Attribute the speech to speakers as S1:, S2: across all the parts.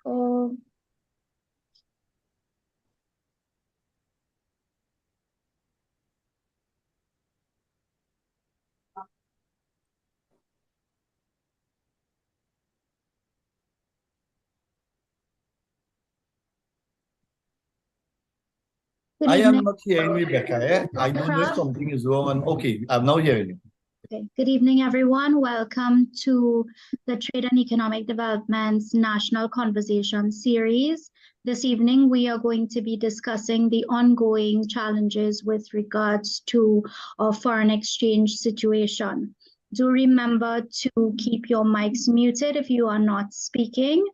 S1: Oh, good
S2: I
S1: evening.
S2: am not hearing Rebecca. I don't know if something is wrong. Okay, I'm now hearing you.
S1: Okay. Good evening, everyone. Welcome to the Trade and Economic Development's National Conversation Series. This evening, we are going to be discussing the ongoing challenges with regards to our foreign exchange situation. Do remember to keep your mics muted if you are not speaking.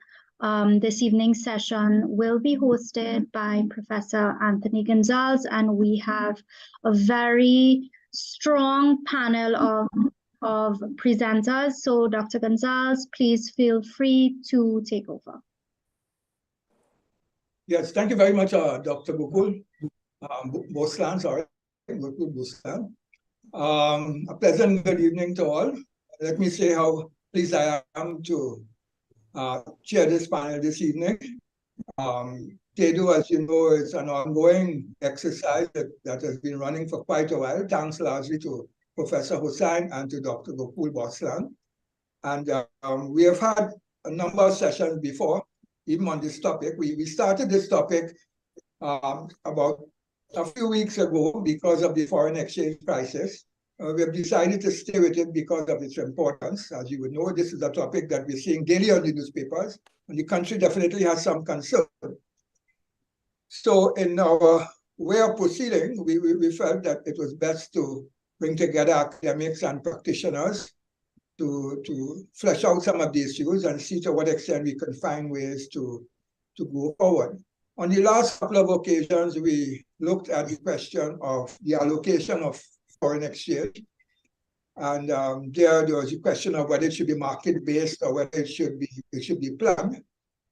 S1: This evening's session will be hosted by Professor Anthony Gonzalez, and we have a very strong panel of presenters. So Dr. Gonzalez, please feel free to take over.
S3: Yes, thank you very much, Dr. Gookool-Bosland, sorry, Gookool-Bosland. A pleasant good evening to all. Let me say how pleased I am to chair this panel this evening. TEDU, as you know, is an ongoing exercise that has been running for quite a while, thanks largely to Professor Hussain and to Dr. Gookool-Bosland. And we have had a number of sessions before, even on this topic. We started this topic about a few weeks ago because of the foreign exchange crisis. We have decided to stay with it because of its importance. As you would know, this is a topic that we're seeing daily on the newspapers, and the country definitely has some concern. So in our way of proceeding, we felt that it was best to bring together academics and practitioners to flesh out some of the issues and see to what extent we can find ways to go forward. On the last couple of occasions, we looked at the question of the allocation of foreign exchange. And there was a question of whether it should be market-based or whether it should be planned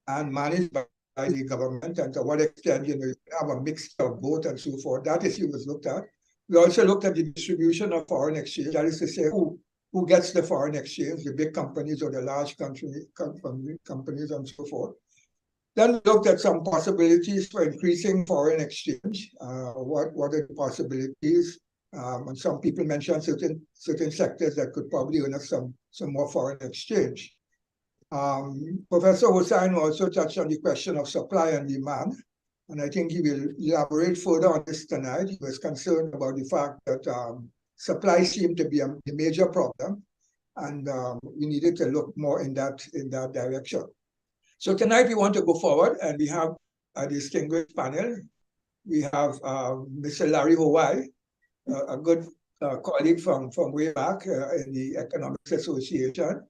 S3: and managed by the government, and to what extent you have a mixture of both and so forth. That issue was looked at. We also looked at the distribution of foreign exchange, that is to say, who gets the foreign exchange, the big companies or the large companies and so forth. Then we looked at some possibilities for increasing foreign exchange. What are the possibilities? And some people mentioned certain sectors that could probably earn us some more foreign exchange. Professor Hussain also touched on the question of supply and demand, and I think he will elaborate further on this tonight. He was concerned about the fact that supply seemed to be a major problem, and we needed to look more in that direction. So tonight we want to go forward, and we have a distinguished panel. We have Mr. Larry Hawaii, a good colleague from way back in the Economics Association.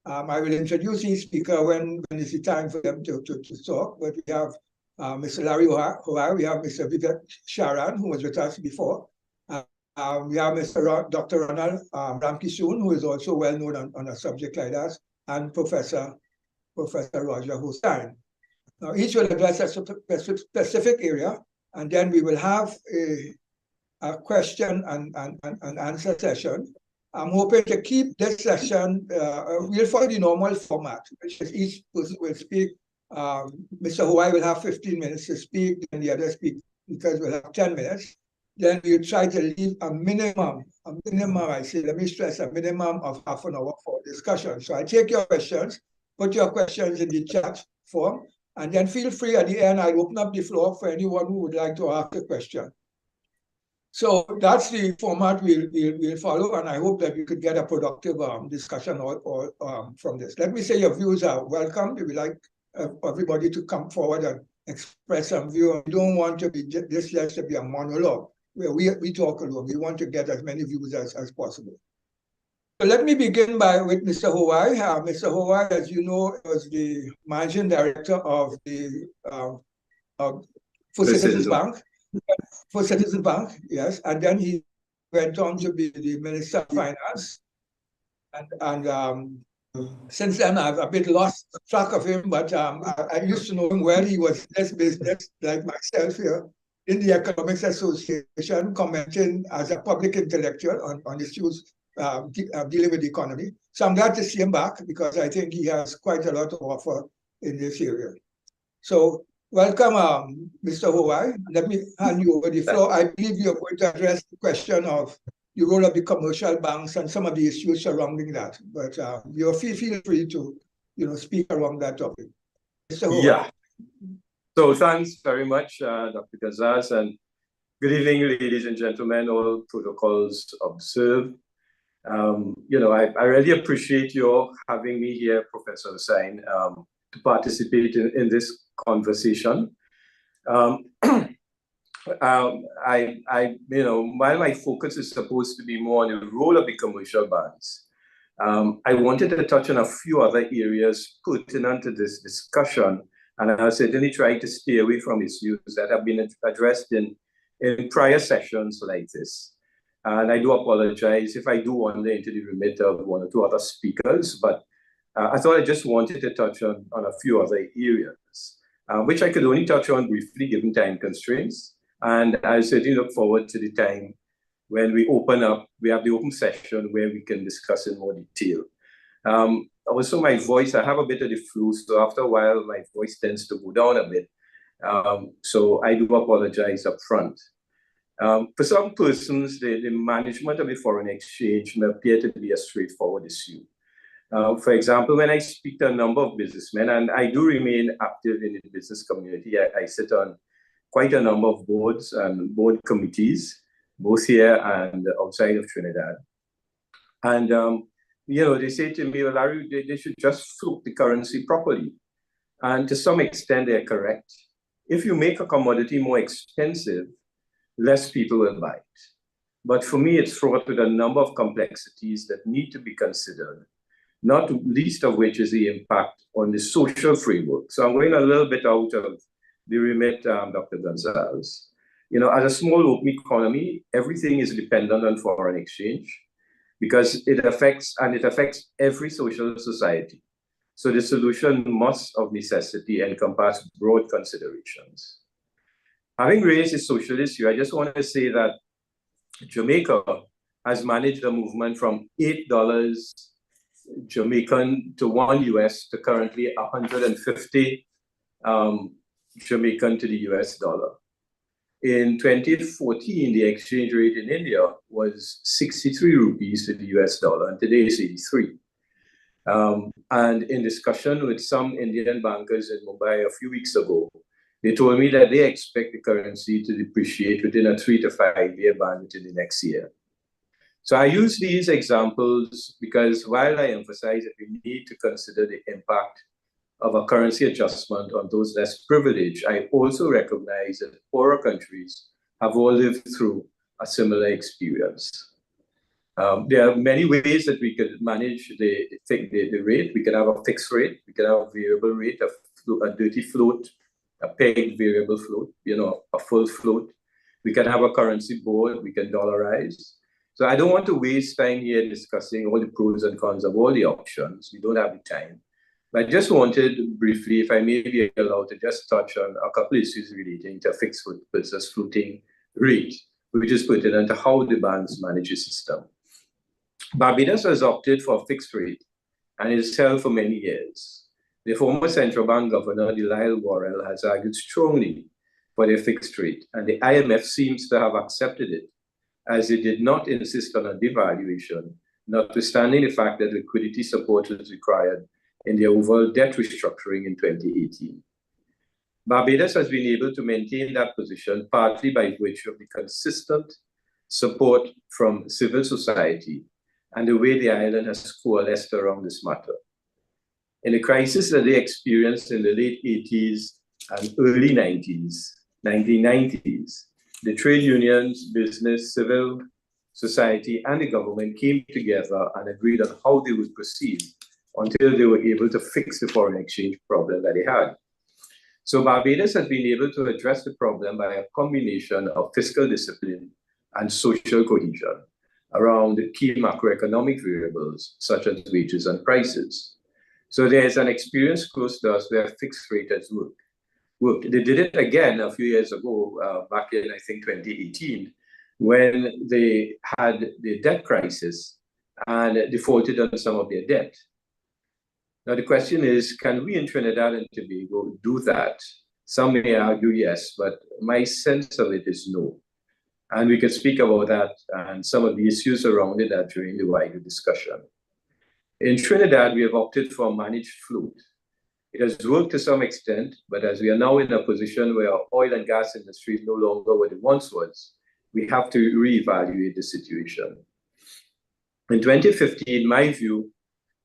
S3: I will introduce each speaker when it's the time for them to talk. But we have Mr. Larry Hawaii, we have Mr. Vivek Sharan, who was with us before. We have Dr. Ronald Ramkissoon, who is also well known on a subject like that, and Professor Roger Hussain. Now, each will address a specific area, and then we will have a question and answer session. I'm hoping to keep this session, we'll follow the normal format, which is each person will speak. Mr. Hawaii will have 15 minutes to speak, and the other speakers will have 10 minutes. Then we'll try to leave a minimum, let me stress, a minimum of half an hour for discussion. So I take your questions, put your questions in the chat form, and then feel free at the end, I'll open up the floor for anyone who would like to ask a question. So that's the format we'll follow, and I hope that we could get a productive discussion from this. Let me say your views are welcome. We would like everybody to come forward and express some view. We don't want to be this just to be a monologue where we talk alone. We want to get as many views as possible. So let me begin with Mr. Hawaii. Mr. Hawaii, as you know, was the managing director of the Citizens Bank. For Citizen Bank, yes, and then he went on to be the Minister of Finance, and since then I've a bit lost track of him, but I used to know him well. He was in this business like myself here in the Economics Association, commenting as a public intellectual on issues dealing with the economy. So I'm glad to see him back because I think he has quite a lot to offer in this area. So welcome, Mr. Hawaii. Let me hand you over the floor. I believe you're going to address the question of the role of the commercial banks and some of the issues surrounding that. But you feel free to, speak around that topic. Mr. Hawaii.
S4: Yeah. So thanks very much, Dr. Gazaz, and good evening, ladies and gentlemen, all protocols observed. I really appreciate your having me here, Professor Hussain, to participate in this conversation. While my focus is supposed to be more on the role of the commercial banks, I wanted to touch on a few other areas pertinent to this discussion, and I'll certainly try to stay away from issues that have been addressed in prior sessions like this. And I do apologize if I do wander into the remit of one or two other speakers, but I thought I just wanted to touch on a few other areas, which I could only touch on briefly given time constraints. And I certainly look forward to the time when we have the open session where we can discuss in more detail. Also, my voice, I have a bit of the flu, so after a while, my voice tends to go down a bit. So I do apologize up front. For some persons, the management of the foreign exchange may appear to be a straightforward issue. For example, when I speak to a number of businessmen, and I do remain active in the business community, I sit on quite a number of boards and board committees, both here and outside of Trinidad. And, they say to me, well, Larry, they should just float the currency properly. And to some extent, they're correct. If you make a commodity more expensive, less people will buy it. But for me, it's fraught with a number of complexities that need to be considered, not least of which is the impact on the social framework. So I'm going a little bit out of the remit, Dr. Gonzalez. As a small open economy, everything is dependent on foreign exchange because it affects every social society. So the solution must, of necessity, encompass broad considerations. Having raised the social issue, I just want to say that Jamaica has managed a movement from $8 Jamaican to $1 US to currently 150 Jamaican to the US dollar. In 2014, the exchange rate in India was 63 rupees to the US dollar, and today it's 83. And in discussion with some Indian bankers in Mumbai a few weeks ago, they told me that they expect the currency to depreciate within a 3 to 5 year band within the next year. So I use these examples because while I emphasize that we need to consider the impact of a currency adjustment on those less privileged, I also recognize that poorer countries have all lived through a similar experience. There are many ways that we could manage the rate. We can have a fixed rate, we can have a variable rate, a dirty float, a pegged variable float, a full float. We can have a currency board, we can dollarize. So I don't want to waste time here discussing all the pros and cons of all the options. We don't have the time. But I just wanted briefly, if I may be allowed to just touch on a couple of issues relating to fixed versus floating rate, which is pertinent to how the banks manage the system. Barbados has opted for a fixed rate and is held for many years. The former central bank governor, Delisle Worrell, has argued strongly for their fixed rate, and the IMF seems to have accepted it, as it did not insist on a devaluation, notwithstanding the fact that liquidity support was required in the overall debt restructuring in 2018. Barbados has been able to maintain that position partly by virtue of the consistent support from civil society and the way the island has coalesced around this matter. In the crisis that they experienced in the late 80s and early 1990s, the trade unions, business, civil society, and the government came together and agreed on how they would proceed until they were able to fix the foreign exchange problem that they had. So Barbados has been able to address the problem by a combination of fiscal discipline and social cohesion around the key macroeconomic variables such as wages and prices. So there's an experience close to us where fixed rate has worked. They did it again a few years ago, back in, I think, 2018, when they had the debt crisis and defaulted on some of their debt. Now, the question is, can we in Trinidad and Tobago do that? Some may argue yes, but my sense of it is no. And we could speak about that and some of the issues around it during the wider discussion. In Trinidad, we have opted for a managed float. It has worked to some extent, but as we are now in a position where our oil and gas industry is no longer what it once was, we have to reevaluate the situation. In 2015, my view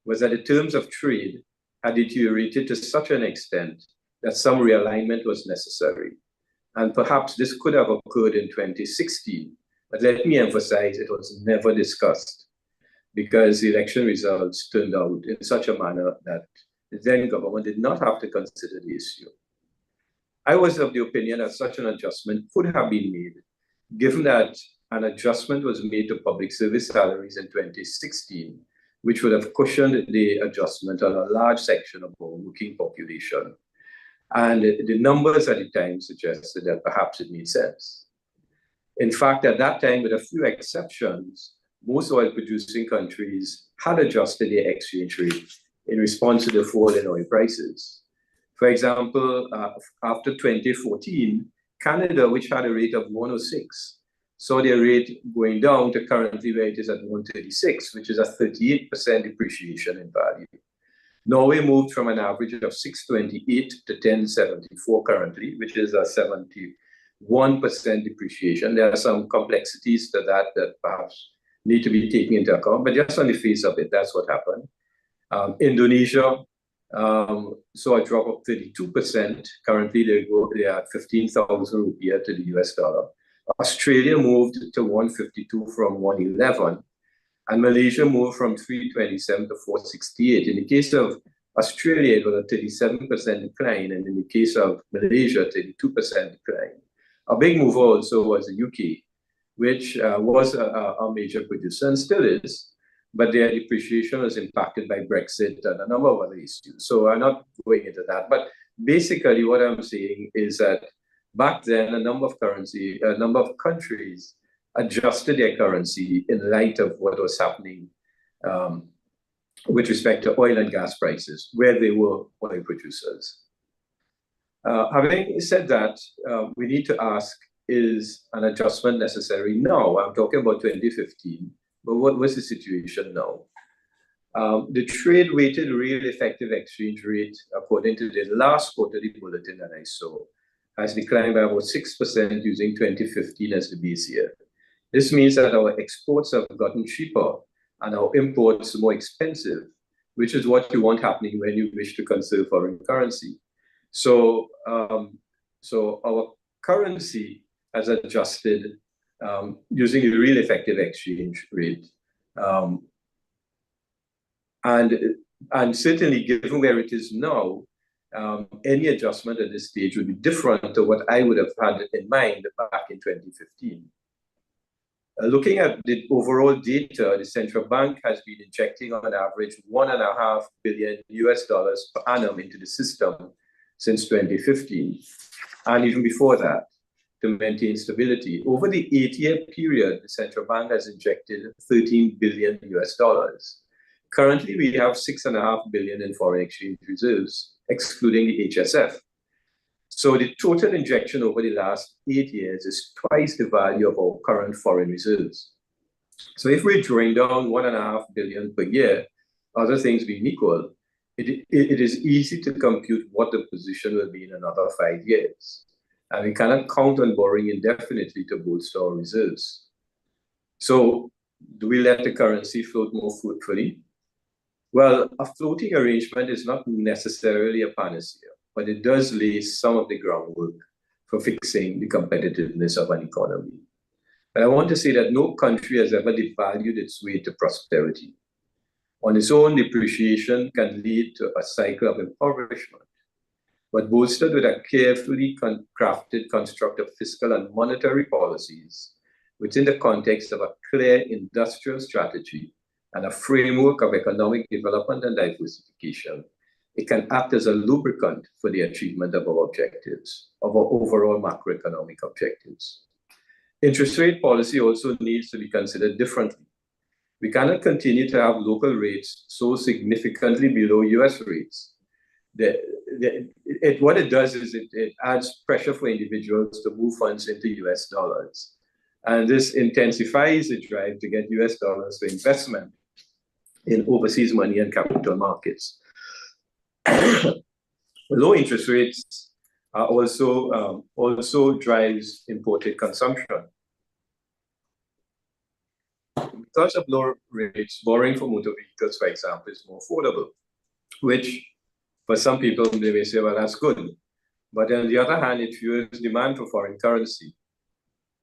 S4: was that the terms of trade had deteriorated to such an extent that some realignment was necessary. And perhaps this could have occurred in 2016, but let me emphasize it was never discussed because the election results turned out in such a manner that the then government did not have to consider the issue. I was of the opinion that such an adjustment could have been made, given that an adjustment was made to public service salaries in 2016, which would have cushioned the adjustment on a large section of our working population. And the numbers at the time suggested that perhaps it made sense. In fact, at that time, with a few exceptions, most oil-producing countries had adjusted their exchange rate in response to the fall in oil prices. For example, after 2014, Canada, which had a rate of 106, saw their rate going down to currently where it is at 136, which is a 38% depreciation in value. Norway moved from an average of 628 to 1074 currently, which is a 71% depreciation. There are some complexities to that that perhaps need to be taken into account, but just on the face of it, that's what happened. Indonesia saw a drop of 32%. Currently, they are 15,000 rupiah to the US dollar. Australia moved to 152 from 111. And Malaysia moved from 327 to 468. In the case of Australia, it was a 37% decline, and in the case of Malaysia, 32% decline. A big move also was the UK, which was a major producer and still is, but their depreciation was impacted by Brexit and a number of other issues. So I'm not going into that. But basically, what I'm saying is that back then, a number of countries adjusted their currency in light of what was happening with respect to oil and gas prices, where they were oil producers. Having said that, we need to ask, is an adjustment necessary now? I'm talking about 2015, but what was the situation now? The trade-weighted real effective exchange rate, according to the last quarterly bulletin that I saw, has declined by about 6% using 2015 as the base year. This means that our exports have gotten cheaper and our imports more expensive, which is what you want happening when you wish to conserve foreign currency. So, our currency has adjusted using the real effective exchange rate. And certainly, given where it is now, any adjustment at this stage would be different to what I would have had in mind back in 2015. Looking at the overall data, the central bank has been injecting on average $1.5 billion per annum into the system since 2015, and even before that, to maintain stability. Over the 8-year period, the central bank has injected $13 billion. Currently, we have $6.5 billion in foreign exchange reserves, excluding the HSF. So the total injection over the last 8 years is twice the value of our current foreign reserves. So if we're drawing down $1.5 billion per year, other things being equal, it is easy to compute what the position will be in another 5 years. And we cannot count on borrowing indefinitely to bolster our reserves. So do we let the currency float more fruitfully? Well, a floating arrangement is not necessarily a panacea, but it does lay some of the groundwork for fixing the competitiveness of an economy. But I want to say that no country has ever devalued its way to prosperity. On its own, depreciation can lead to a cycle of impoverishment. But bolstered with a carefully crafted construct of fiscal and monetary policies within the context of a clear industrial strategy and a framework of economic development and diversification, it can act as a lubricant for the achievement of our objectives, of our overall macroeconomic objectives. Interest rate policy also needs to be considered differently. We cannot continue to have local rates so significantly below US rates. What it does is it adds pressure for individuals to move funds into US dollars. And this intensifies the drive to get US dollars for investment in overseas money and capital markets. Low interest rates are also drives imported consumption. Because of low rates, borrowing for motor vehicles, for example, is more affordable, which for some people, they may say, well, that's good. But on the other hand, it fuels demand for foreign currency.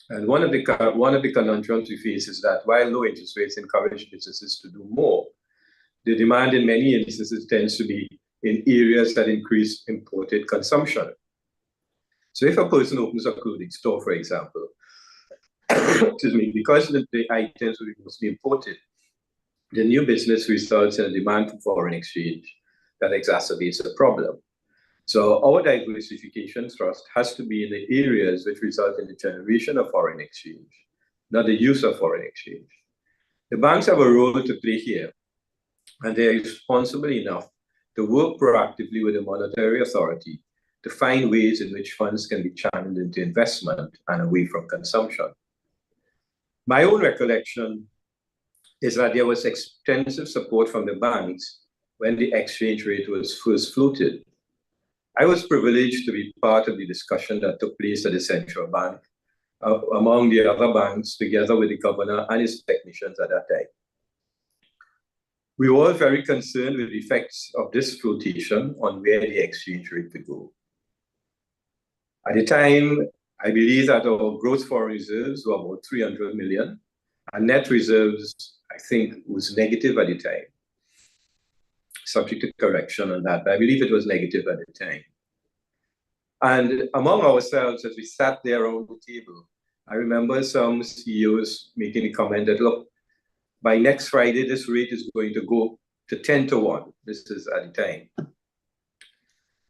S4: And one of the conundrums we face is that while low interest rates encourage businesses to do more, the demand in many instances tends to be in areas that increase imported consumption. So if a person opens a clothing store, for example, excuse me, because the items will be mostly imported, the new business results in a demand for foreign exchange that exacerbates the problem. So our diversification thrust has to be in the areas which result in the generation of foreign exchange, not the use of foreign exchange. The banks have a role to play here, and they are responsible enough to work proactively with the monetary authority to find ways in which funds can be channeled into investment and away from consumption. My own recollection is that there was extensive support from the banks when the exchange rate was first floated. I was privileged to be part of the discussion that took place at the central bank among the other banks, together with the governor and his technicians at that time. We were all very concerned with the effects of this flotation on where the exchange rate would go. At the time, I believe that our gross foreign reserves were about 300 million, and net reserves, I think, was negative at the time. Subject to correction on that, but I believe it was negative at the time. And among ourselves, as we sat there around the table, I remember some CEOs making the comment that, look, by next Friday, this rate is going to go to 10 to 1. This is at the time.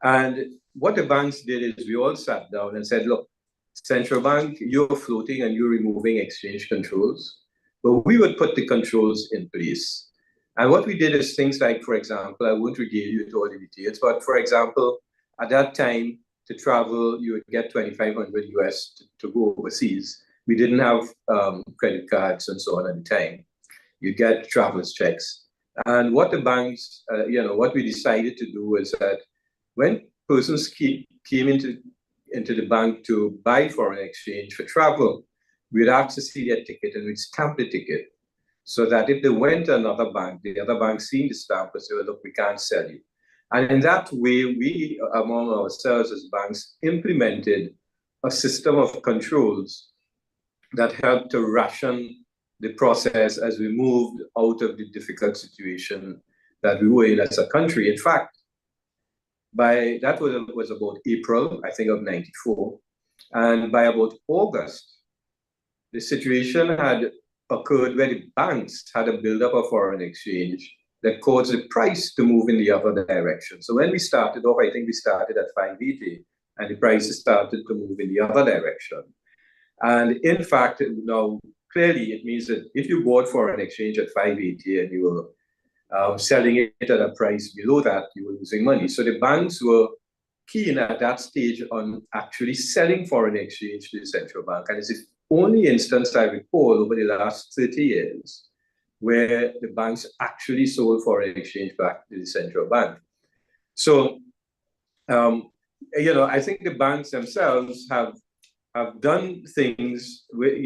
S4: And what the banks did is we all sat down and said, look, central bank, you're floating and you're removing exchange controls, but we would put the controls in place. And what we did is things like, for example, I won't regale you with all the details, but for example, at that time, to travel, you would get 2,500 US to go overseas. We didn't have credit cards and so on at the time. You get traveler's checks. And what the banks, what we decided to do was that when persons came into the bank to buy foreign exchange for travel, we'd ask to see their ticket and we'd stamp the ticket, so that if they went to another bank, the other bank seeing the stamp would say, well, look, we can't sell you. And in that way, we, among ourselves as banks, implemented a system of controls that helped to ration the process as we moved out of the difficult situation that we were in as a country. In fact, that was about April, I think, of '94. And by about August, the situation had occurred where the banks had a buildup of foreign exchange that caused the price to move in the other direction. So when we started off, I think we started at 580, and the prices started to move in the other direction. And in fact, now, clearly, it means that if you bought foreign exchange at 580 and you were selling it at a price below that, you were losing money. So the banks were keen at that stage on actually selling foreign exchange to the central bank. And it's the only instance I recall over the last 30 years where the banks actually sold foreign exchange back to the central bank. So, I think the banks themselves have done things with,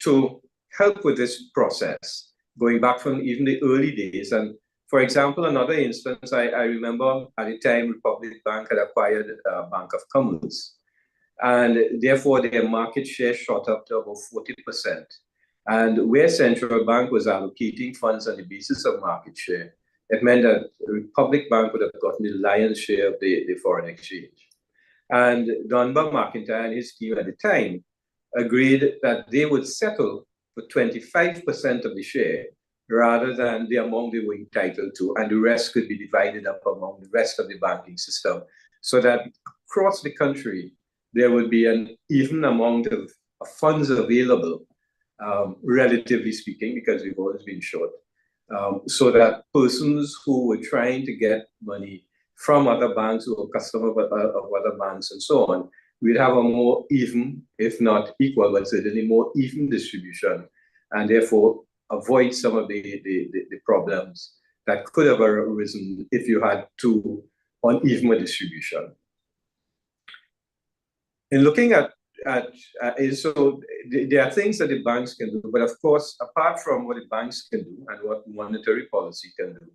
S4: to help with this process, going back from even the early days. And for example, another instance, I remember at the time Republic Bank had acquired Bank of Commerce, and therefore their market share shot up to about 40%. And where central bank was allocating funds on the basis of market share, it meant that Republic Bank would have gotten the lion's share of the foreign exchange. And Dunbar McIntyre and his team at the time agreed that they would settle for 25% of the share rather than the amount they were entitled to, and the rest could be divided up among the rest of the banking system, so that across the country there would be an even amount of funds available relatively speaking, because we've always been short, so that persons who were trying to get money from other banks or customers of other banks and so on, we'd have a more even, if not equal, but certainly more even distribution, and therefore avoid some of the problems that could have arisen if you had too uneven a distribution. In looking at so there are things that the banks can do, but of course, apart from what the banks can do and what monetary policy can do,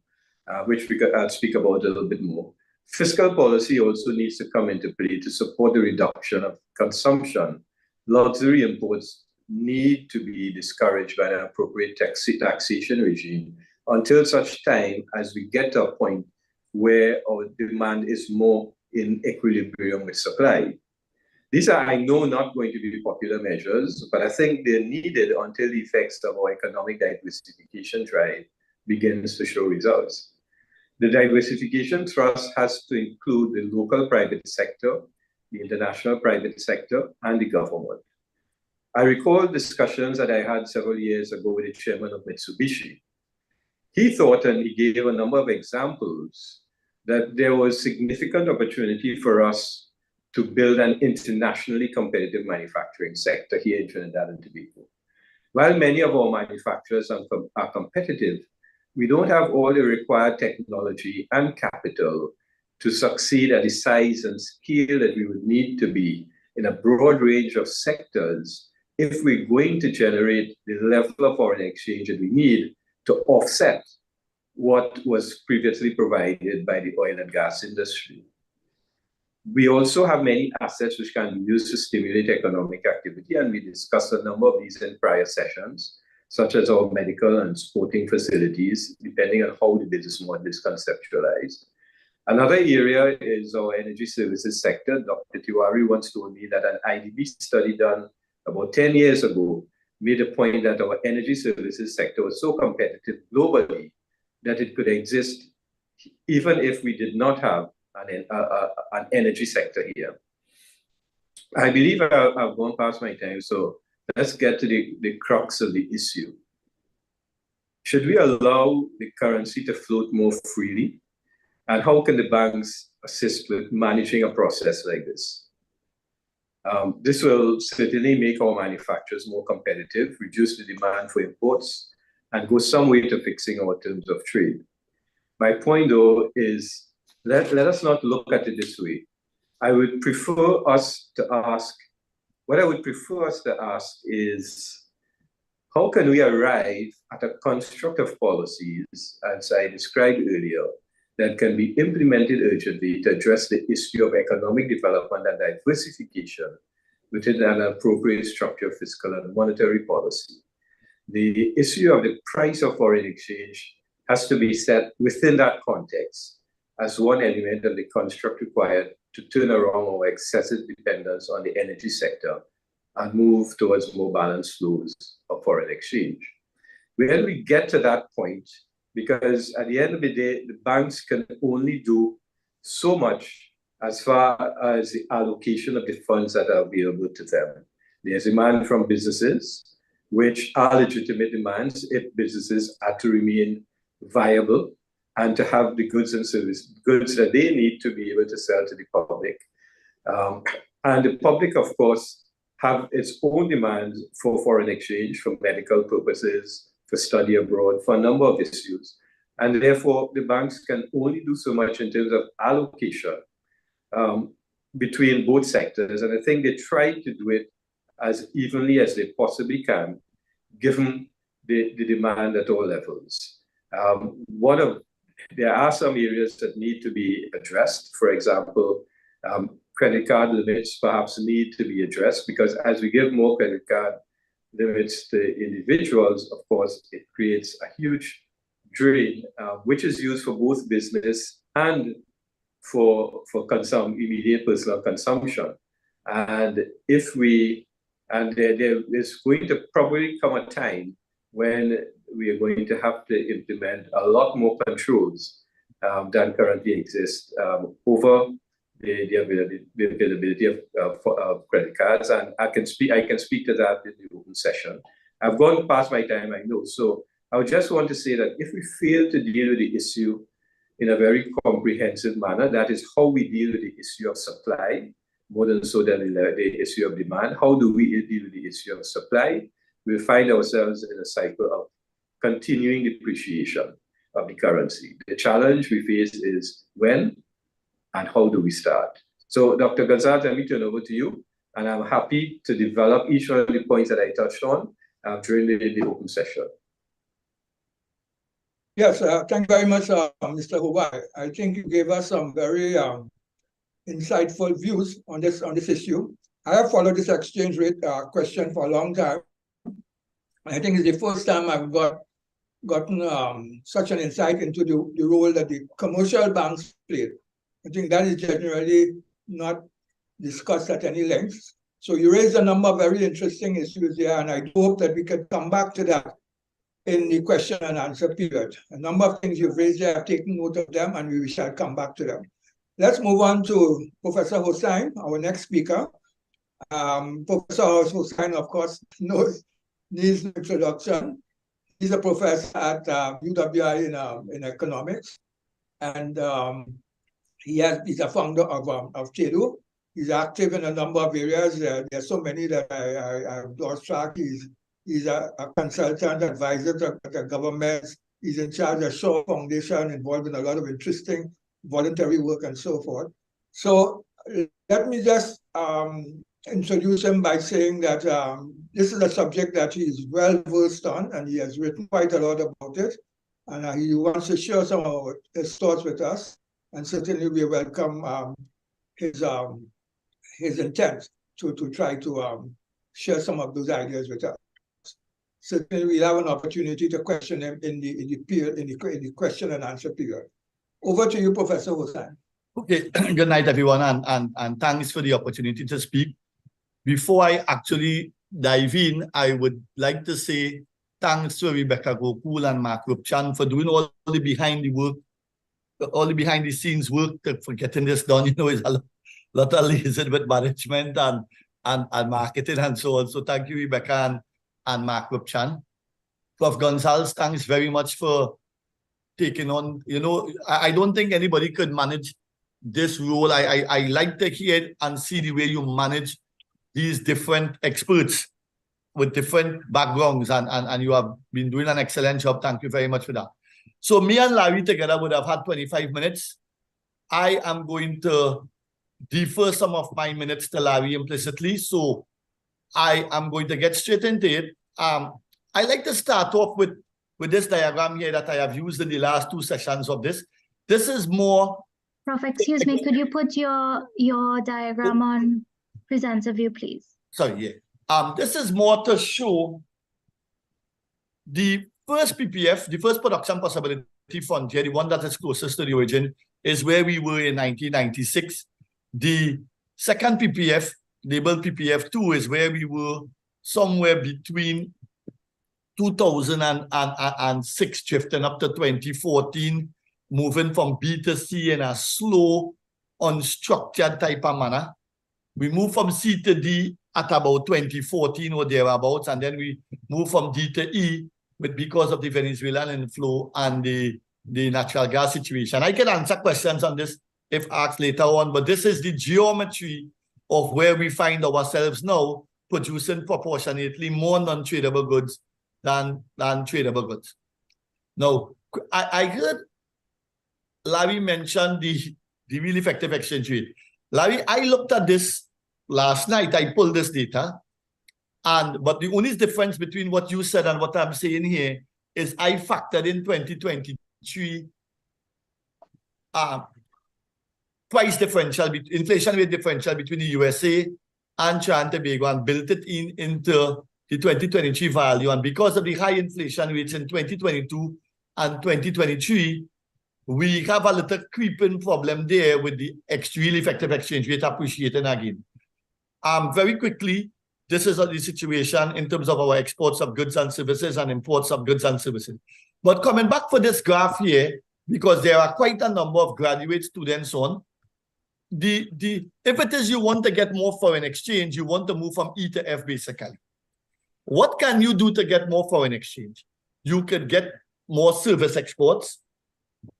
S4: which I'll speak about a little bit more, fiscal policy also needs to come into play to support the reduction of consumption. Luxury imports need to be discouraged by an appropriate taxation regime until such time as we get to a point where our demand is more in equilibrium with supply. These are, I know, not going to be popular measures, but I think they're needed until the effects of our economic diversification drive begins to show results. The diversification thrust has to include the local private sector, the international private sector, and the government. I recall discussions that I had several years ago with the chairman of Mitsubishi. He thought, and he gave a number of examples, that there was significant opportunity for us to build an internationally competitive manufacturing sector here in Trinidad and Tobago. While many of our manufacturers are competitive, we don't have all the required technology and capital to succeed at the size and scale that we would need to be in a broad range of sectors if we're going to generate the level of foreign exchange that we need to offset what was previously provided by the oil and gas industry. We also have many assets which can be used to stimulate economic activity, and we discussed a number of these in prior sessions, such as our medical and sporting facilities, depending on how the business model is conceptualized. Another area is our energy services sector. Dr. Tiwari once told me that an IDB study done about 10 years ago made a point that our energy services sector was so competitive globally that it could exist even if we did not have an energy sector here. I believe I've gone past my time, so let's get to the crux of the issue. Should we allow the currency to float more freely? And how can the banks assist with managing a process like this? This will certainly make our manufacturers more competitive, reduce the demand for imports, and go some way to fixing our terms of trade. My point, though, is let us not look at it this way. I would prefer us to ask, what I would prefer us to ask is, how can we arrive at a construct of policies, as I described earlier, that can be implemented urgently to address the issue of economic development and diversification within an appropriate structure of fiscal and monetary policy? The issue of the price of foreign exchange has to be set within that context as one element of the construct required to turn around our excessive dependence on the energy sector and move towards more balanced flows of foreign exchange. When we get to that point, because at the end of the day, the banks can only do so much as far as the allocation of the funds that are available to them. There's demand from businesses, which are legitimate demands if businesses are to remain viable and to have the goods and goods that they need to be able to sell to the public. And the public, of course, have its own demands for foreign exchange, for medical purposes, for study abroad, for a number of issues. And therefore, the banks can only do so much in terms of allocation between both sectors. And I think they try to do it as evenly as they possibly can, given the demand at all levels. There are some areas that need to be addressed. For example, credit card limits perhaps need to be addressed, because as we give more credit card limits to individuals, of course, it creates a huge drain, which is used for both business and for immediate personal consumption. And there is going to probably come a time when we are going to have to implement a lot more controls than currently exist over the availability of credit cards. And I can speak to that in the open session. I've gone past my time, I know. So I would just want to say that if we fail to deal with the issue in a very comprehensive manner, that is how we deal with the issue of supply, more than so than the issue of demand. How do we deal with the issue of supply? We'll find ourselves in a cycle of continuing depreciation of the currency. The challenge we face is when and how do we start? So Dr. Gonzalez, let me turn over to you, and I'm happy to develop each one of the points that I touched on during the open session.
S3: Yes, thank you very much, Mr. Hubai. I think you gave us some very insightful views on this issue. I have followed this exchange rate question for a long time. I think it's the first time I've gotten such an insight into the role that the commercial banks played. I think that is generally not discussed at any length. So you raised a number of very interesting issues here, and I do hope that we can come back to that in the question and answer period. A number of things you've raised here, I've taken note of them, and we shall come back to them. Let's move on to Professor Hossain, our next speaker. Professor Hossain, of course, needs no introduction. He's a professor at UWI in economics, and he's a founder of TEDO. He's active in a number of areas. There's so many that I've lost track. He's a consultant, advisor to the government. He's in charge of Shaw Foundation, involved in a lot of interesting voluntary work and so forth. So let me just introduce him by saying that this is a subject that he is well versed on, and he has written quite a lot about it. And he wants to share some of his thoughts with us. And certainly we welcome his intent to try to share some of those ideas with us. Certainly we'll have an opportunity to question him in the question and answer period. Over to you, Professor Hossain.
S2: Okay, good night, everyone, and thanks for the opportunity to speak. Before I actually dive in, I would like to say thanks to Rebecca Gookool and Mark Rupchan for doing all the behind the scenes work for getting this done. You know, it's a lot of liaison with management and marketing and so on. So thank you, Rebecca and Mark Rupchan. Prof. Gonzalez, thanks very much for taking on. You know, I don't think anybody could manage this role. I like to hear and see the way you manage these different experts with different backgrounds, and you have been doing an excellent job. Thank you very much for that. So me and Larry together would have had 25 minutes. I am going to defer some of my minutes to Larry implicitly, so I am going to get straight into it. I like to start off with this diagram here that I have used in the last two sessions of this. This is more...
S1: Prof, excuse me, could you put your diagram on presenter view, please?
S2: Sorry, yeah. This is more to show the first PPF, the first production possibility frontier, the one that is closest to the origin, is where we were in 1996. The second PPF, labeled PPF2, is where we were somewhere between 2006, drifting up to 2014, moving from B to C in a slow, unstructured type of manner. We moved from C to D at about 2014 or thereabouts, and then we moved from D to E because of the Venezuelan inflow and the natural gas situation. I can answer questions on this if asked later on, but this is the geometry of where we find ourselves now, producing proportionately more non-tradable goods than tradable goods. Now, I heard Larry mention the real effective exchange rate. Larry, I looked at this last night. I pulled this data, but the only difference between what you said and what I'm saying here is I factored in 2023 price differential, inflation rate differential between the USA and Trinidad and Tobago, and built it into the 2023 value. And because of the high inflation rates in 2022 and 2023, we have a little creeping problem there with the real effective exchange rate appreciating again. Very quickly, this is the situation in terms of our exports of goods and services and imports of goods and services. But coming back for this graph here, because there are quite a number of graduate students on, if it is you want to get more foreign exchange, you want to move from E to F basically. What can you do to get more foreign exchange? You could get more service exports.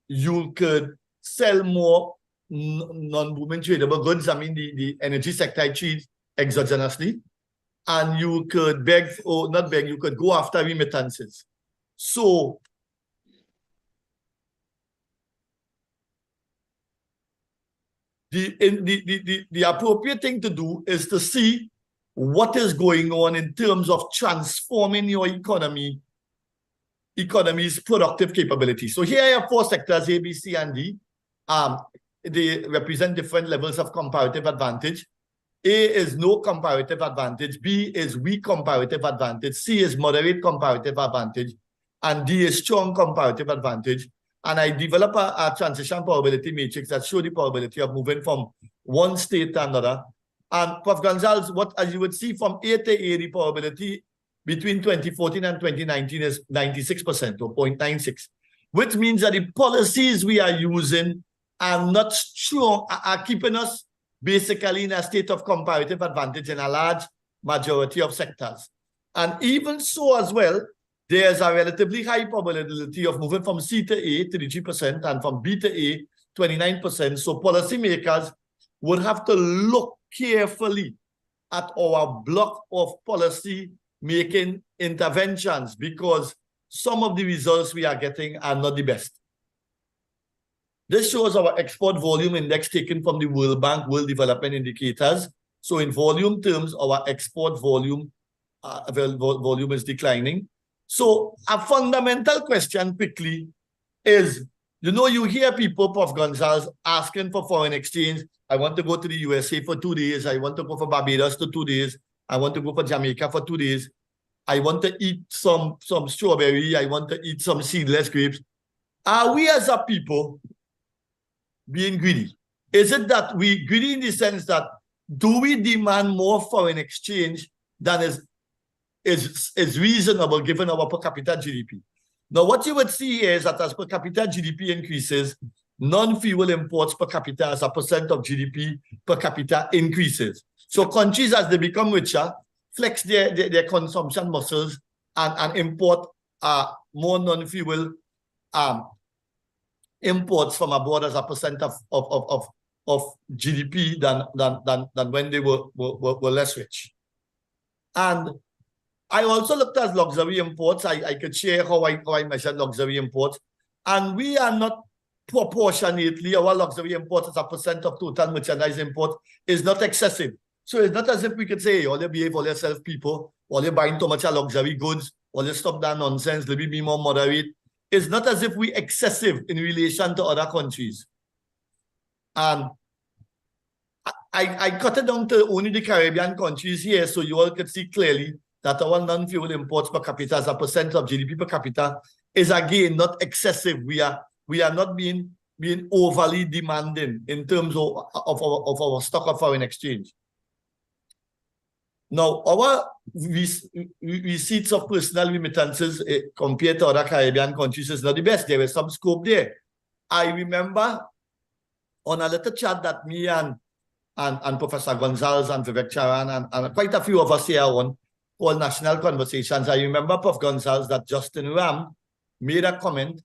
S2: You could sell more non-movement tradable goods. I mean, the energy sector achieved exogenously. And you could beg, or not beg, you could go after remittances. So the appropriate thing to do is to see what is going on in terms of transforming your economy's productive capability. So here I have 4 sectors, A, B, C, and D. They represent different levels of comparative advantage. A is no comparative advantage, B is weak comparative advantage, C is moderate comparative advantage, and D is strong comparative advantage. And I develop a transition probability matrix that shows the probability of moving from one state to another. And Prof. Gonzalez, as you would see from A to A, the probability between 2014 and 2019 is 96% or 0.96, which means that the policies we are using are not strong, are keeping us basically in a state of comparative advantage in a large majority of sectors. And even so as well, there's a relatively high probability of moving from C to A, 33%, and from B to A, 29%. So policymakers would have to look carefully at our block of policy making interventions, because some of the results we are getting are not the best. This shows our export volume index taken from the World Bank World Development Indicators. So in volume terms, our export volume is declining. So a fundamental question quickly is, you hear people, Prof. Gonzalez, asking for foreign exchange. I want to go to the USA for 2 days. I want to go for Barbados for 2 days. I want to go for Jamaica for 2 days. I want to eat some strawberry. I want to eat some seedless grapes. Are we as a people being greedy? Is it that we greedy in the sense that do we demand more foreign exchange than is reasonable given our per capita GDP? Now, what you would see here is that as per capita GDP increases, non-fuel imports per capita as a percent of GDP per capita increases. So countries, as they become richer, flex their consumption muscles and import more non-fuel imports from abroad as a percent of GDP than when they were less rich. And I also looked at luxury imports. I could share how I measured luxury imports. And we are not proportionately, our luxury imports as a percent of total merchandise import is not excessive. So it's not as if we could say, all you behave, all yourself people, all you buying too much luxury goods, all you stop that nonsense, let me be more moderate. It's not as if we excessive in relation to other countries. And I cut it down to only the Caribbean countries here, so you all could see clearly that our non-fuel imports per capita as a percent of GDP per capita is again not excessive. We are not being overly demanding in terms of our stock of foreign exchange. Now, our receipts of personal remittances compared to other Caribbean countries is not the best. There is some scope there. I remember on a little chat that me and Professor Gonzalez and Vivek Charan and quite a few of us here on called National Conversations, I remember Prof. Gonzalez that Justin Ram made a comment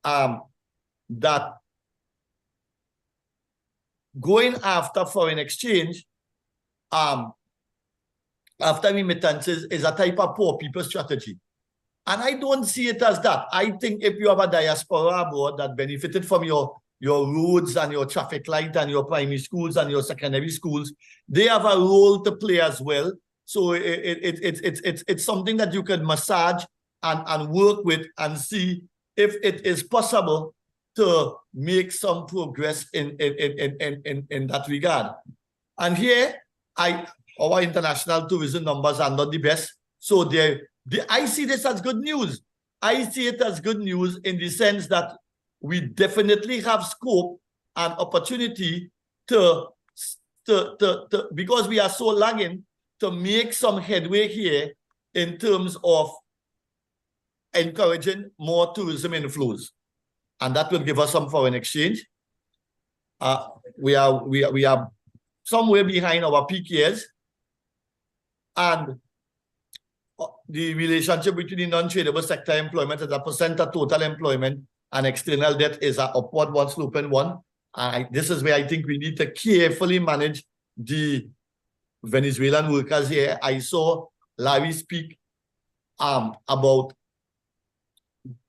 S2: that going after foreign exchange after remittances is a type of poor people strategy. And I don't see it as that. I think if you have a diaspora abroad that benefited from your roads and your traffic light and your primary schools and your secondary schools, they have a role to play as well. So it's something that you can massage and work with and see if it is possible to make some progress in that regard. And here, our international tourism numbers are not the best. So I see this as good news. I see it as good news in the sense that we definitely have scope and opportunity to because we are so lagging, to make some headway here in terms of encouraging more tourism inflows. And that will give us some foreign exchange. We are somewhere behind our peak years. And the relationship between the non-tradable sector employment as a percent of total employment and external debt is an upward one sloping one. This is where I think we need to carefully manage the Venezuelan workers here. I saw Larry speak about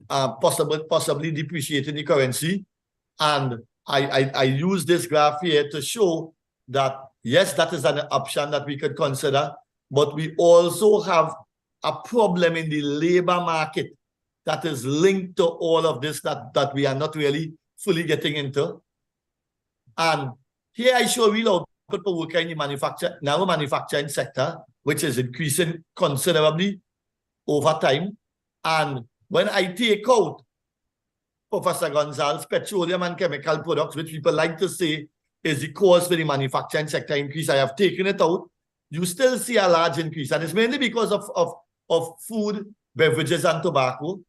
S2: possibly depreciating the currency. And I use this graph here to show that, yes, that is an option that we could consider, but we also have a problem in the labor market that is linked to all of this that we are not really fully getting into. And here I show real output per worker in the narrow manufacturing sector, which is increasing considerably over time. And when I take out, Professor Gonzalez, petroleum and chemical products, which people like to say is the cause for the manufacturing sector increase, I have taken it out. You still see a large increase, and it's mainly because of food, beverages, and tobacco.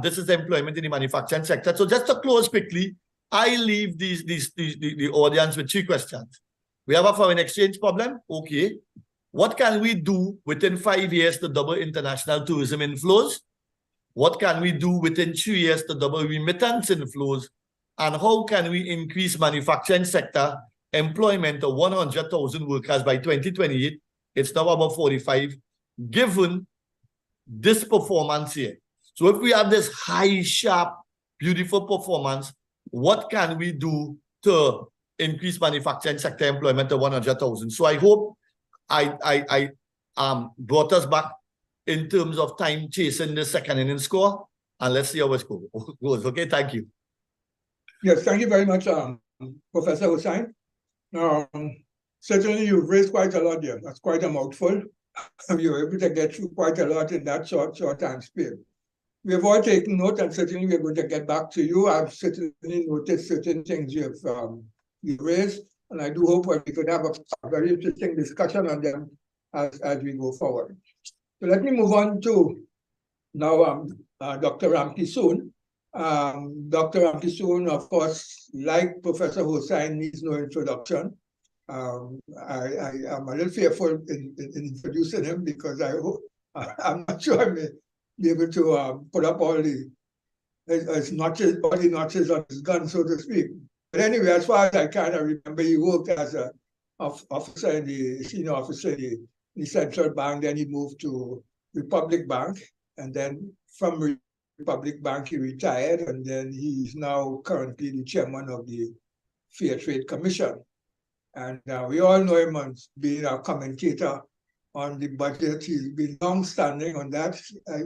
S2: This is employment in the manufacturing sector. So just to close quickly, I leave the audience with 3 questions. We have a foreign exchange problem. Okay. What can we do within 5 years to double international tourism inflows? What can we do within 2 years to double remittance inflows? And how can we increase manufacturing sector employment to 100,000 workers by 2028? It's now about 45, given this performance here. So if we have this high, sharp, beautiful performance, what can we do to increase manufacturing sector employment to 100,000? So I hope I brought us back in terms of time chasing the second inning score, and let's see how it goes. Okay, thank you.
S3: Yes, thank you very much, Professor Hussain. Certainly you've raised quite a lot there. That's quite a mouthful. You were able to get through quite a lot in that short time span. We have all taken note, and certainly we're going to get back to you. I've certainly noticed certain things you have raised, and I do hope we could have a very interesting discussion on them as we go forward. So let me move on to now Dr. Ramki Soon. Dr. Ramki Soon, of course, like Professor Hussain, needs no introduction. I am a little fearful in introducing him because I'm not sure I may be able to put up all the notches on his gun, so to speak. But anyway, as far as I kind of remember, he worked as a officer in the senior officer in the central bank. Then he moved to Republic Bank, and then from Republic Bank he retired, and then he's now currently the chairman of the Fair Trade Commission. And we all know him as being a commentator on the budget. He's been long-standing on that.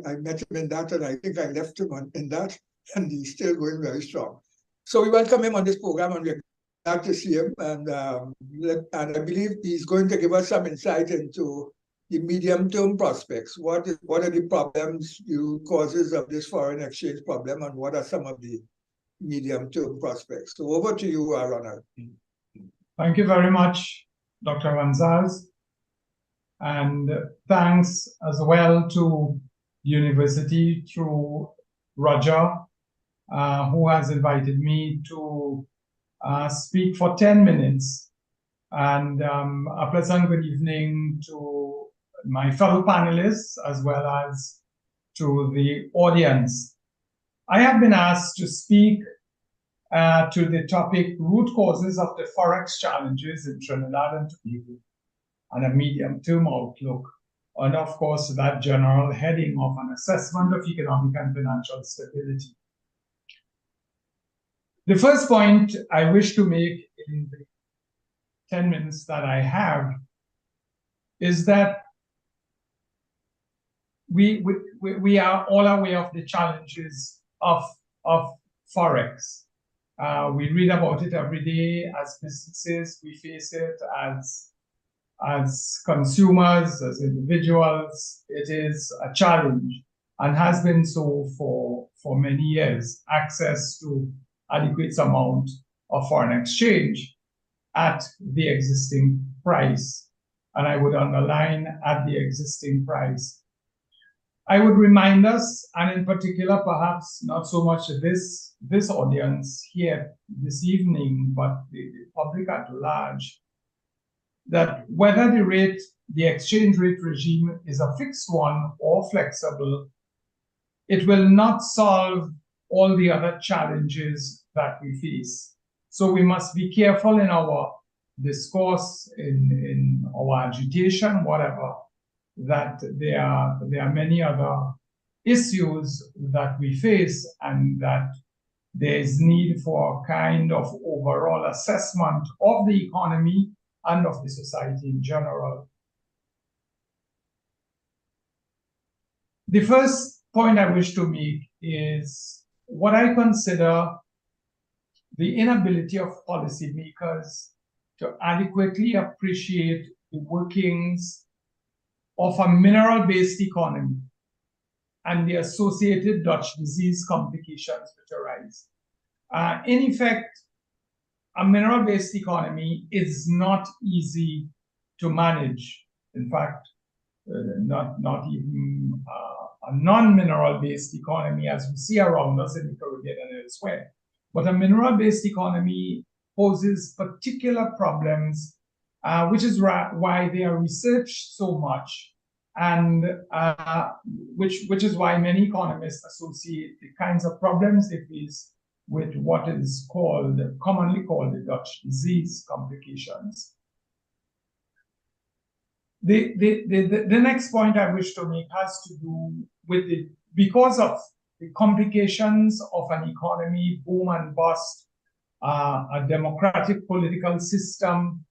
S3: I met him in that, and I think I left him in that, and he's still going very strong. So we welcome him on this program, and we're glad to see him. And I believe he's going to give us some insight into the medium-term prospects. What are the problems, the causes of this foreign exchange problem, and what are some of the medium-term prospects? So over to you, Ronald.
S5: Thank you very much, Dr. Gonzalez. And thanks as well to the university through Roger, who has invited me to speak for 10 minutes. And a pleasant good evening to my fellow panelists as well as to the audience. I have been asked to speak to the topic root causes of the Forex challenges in Trinidad and Tobago and a medium-term outlook, and of course that general heading of an assessment of economic and financial stability. The first point I wish to make in the 10 minutes that I have is that we are all aware of the challenges of Forex. We read about it every day as businesses. We face it as consumers, as individuals. It is a challenge and has been so for many years. Access to adequate amount of foreign exchange at the existing price. And I would underline at the existing price. I would remind us, and in particular, perhaps not so much this audience here this evening, but the public at large, that whether the rate the exchange rate regime is a fixed one or flexible, it will not solve all the other challenges that we face. So we must be careful in our discourse, in our agitation, whatever, that there are many other issues that we face, and that there is need for a kind of overall assessment of the economy and of the society in general. The first point I wish to make is what I consider the inability of policymakers to adequately appreciate the workings of a mineral-based economy and the associated Dutch disease complications which arise. In effect, a mineral-based economy is not easy to manage. In fact, not even a non-mineral-based economy as we see around us in the Caribbean and elsewhere. But a mineral-based economy poses particular problems, which is why they are researched so much, and which is why many economists associate the kinds of problems they face with what is commonly called the Dutch disease complications. The next point I wish to make has to do with because of the complications of an economy, boom and bust, a democratic political system,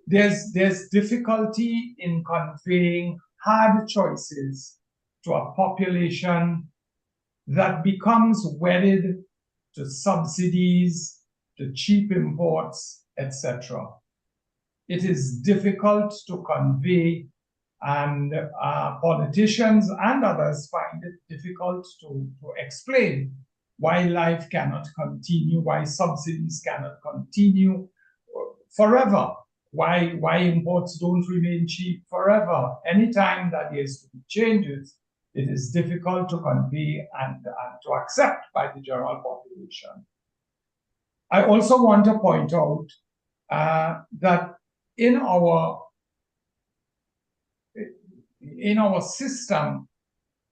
S5: there's difficulty in conveying hard choices to a population that becomes wedded to subsidies, to cheap imports, etc. It is difficult to convey, and politicians and others find it difficult to explain why life cannot continue, why subsidies cannot continue forever, why imports don't remain cheap forever. Anytime that there's to be changes, it is difficult to convey and to accept by the general population. I also want to point out that in our system,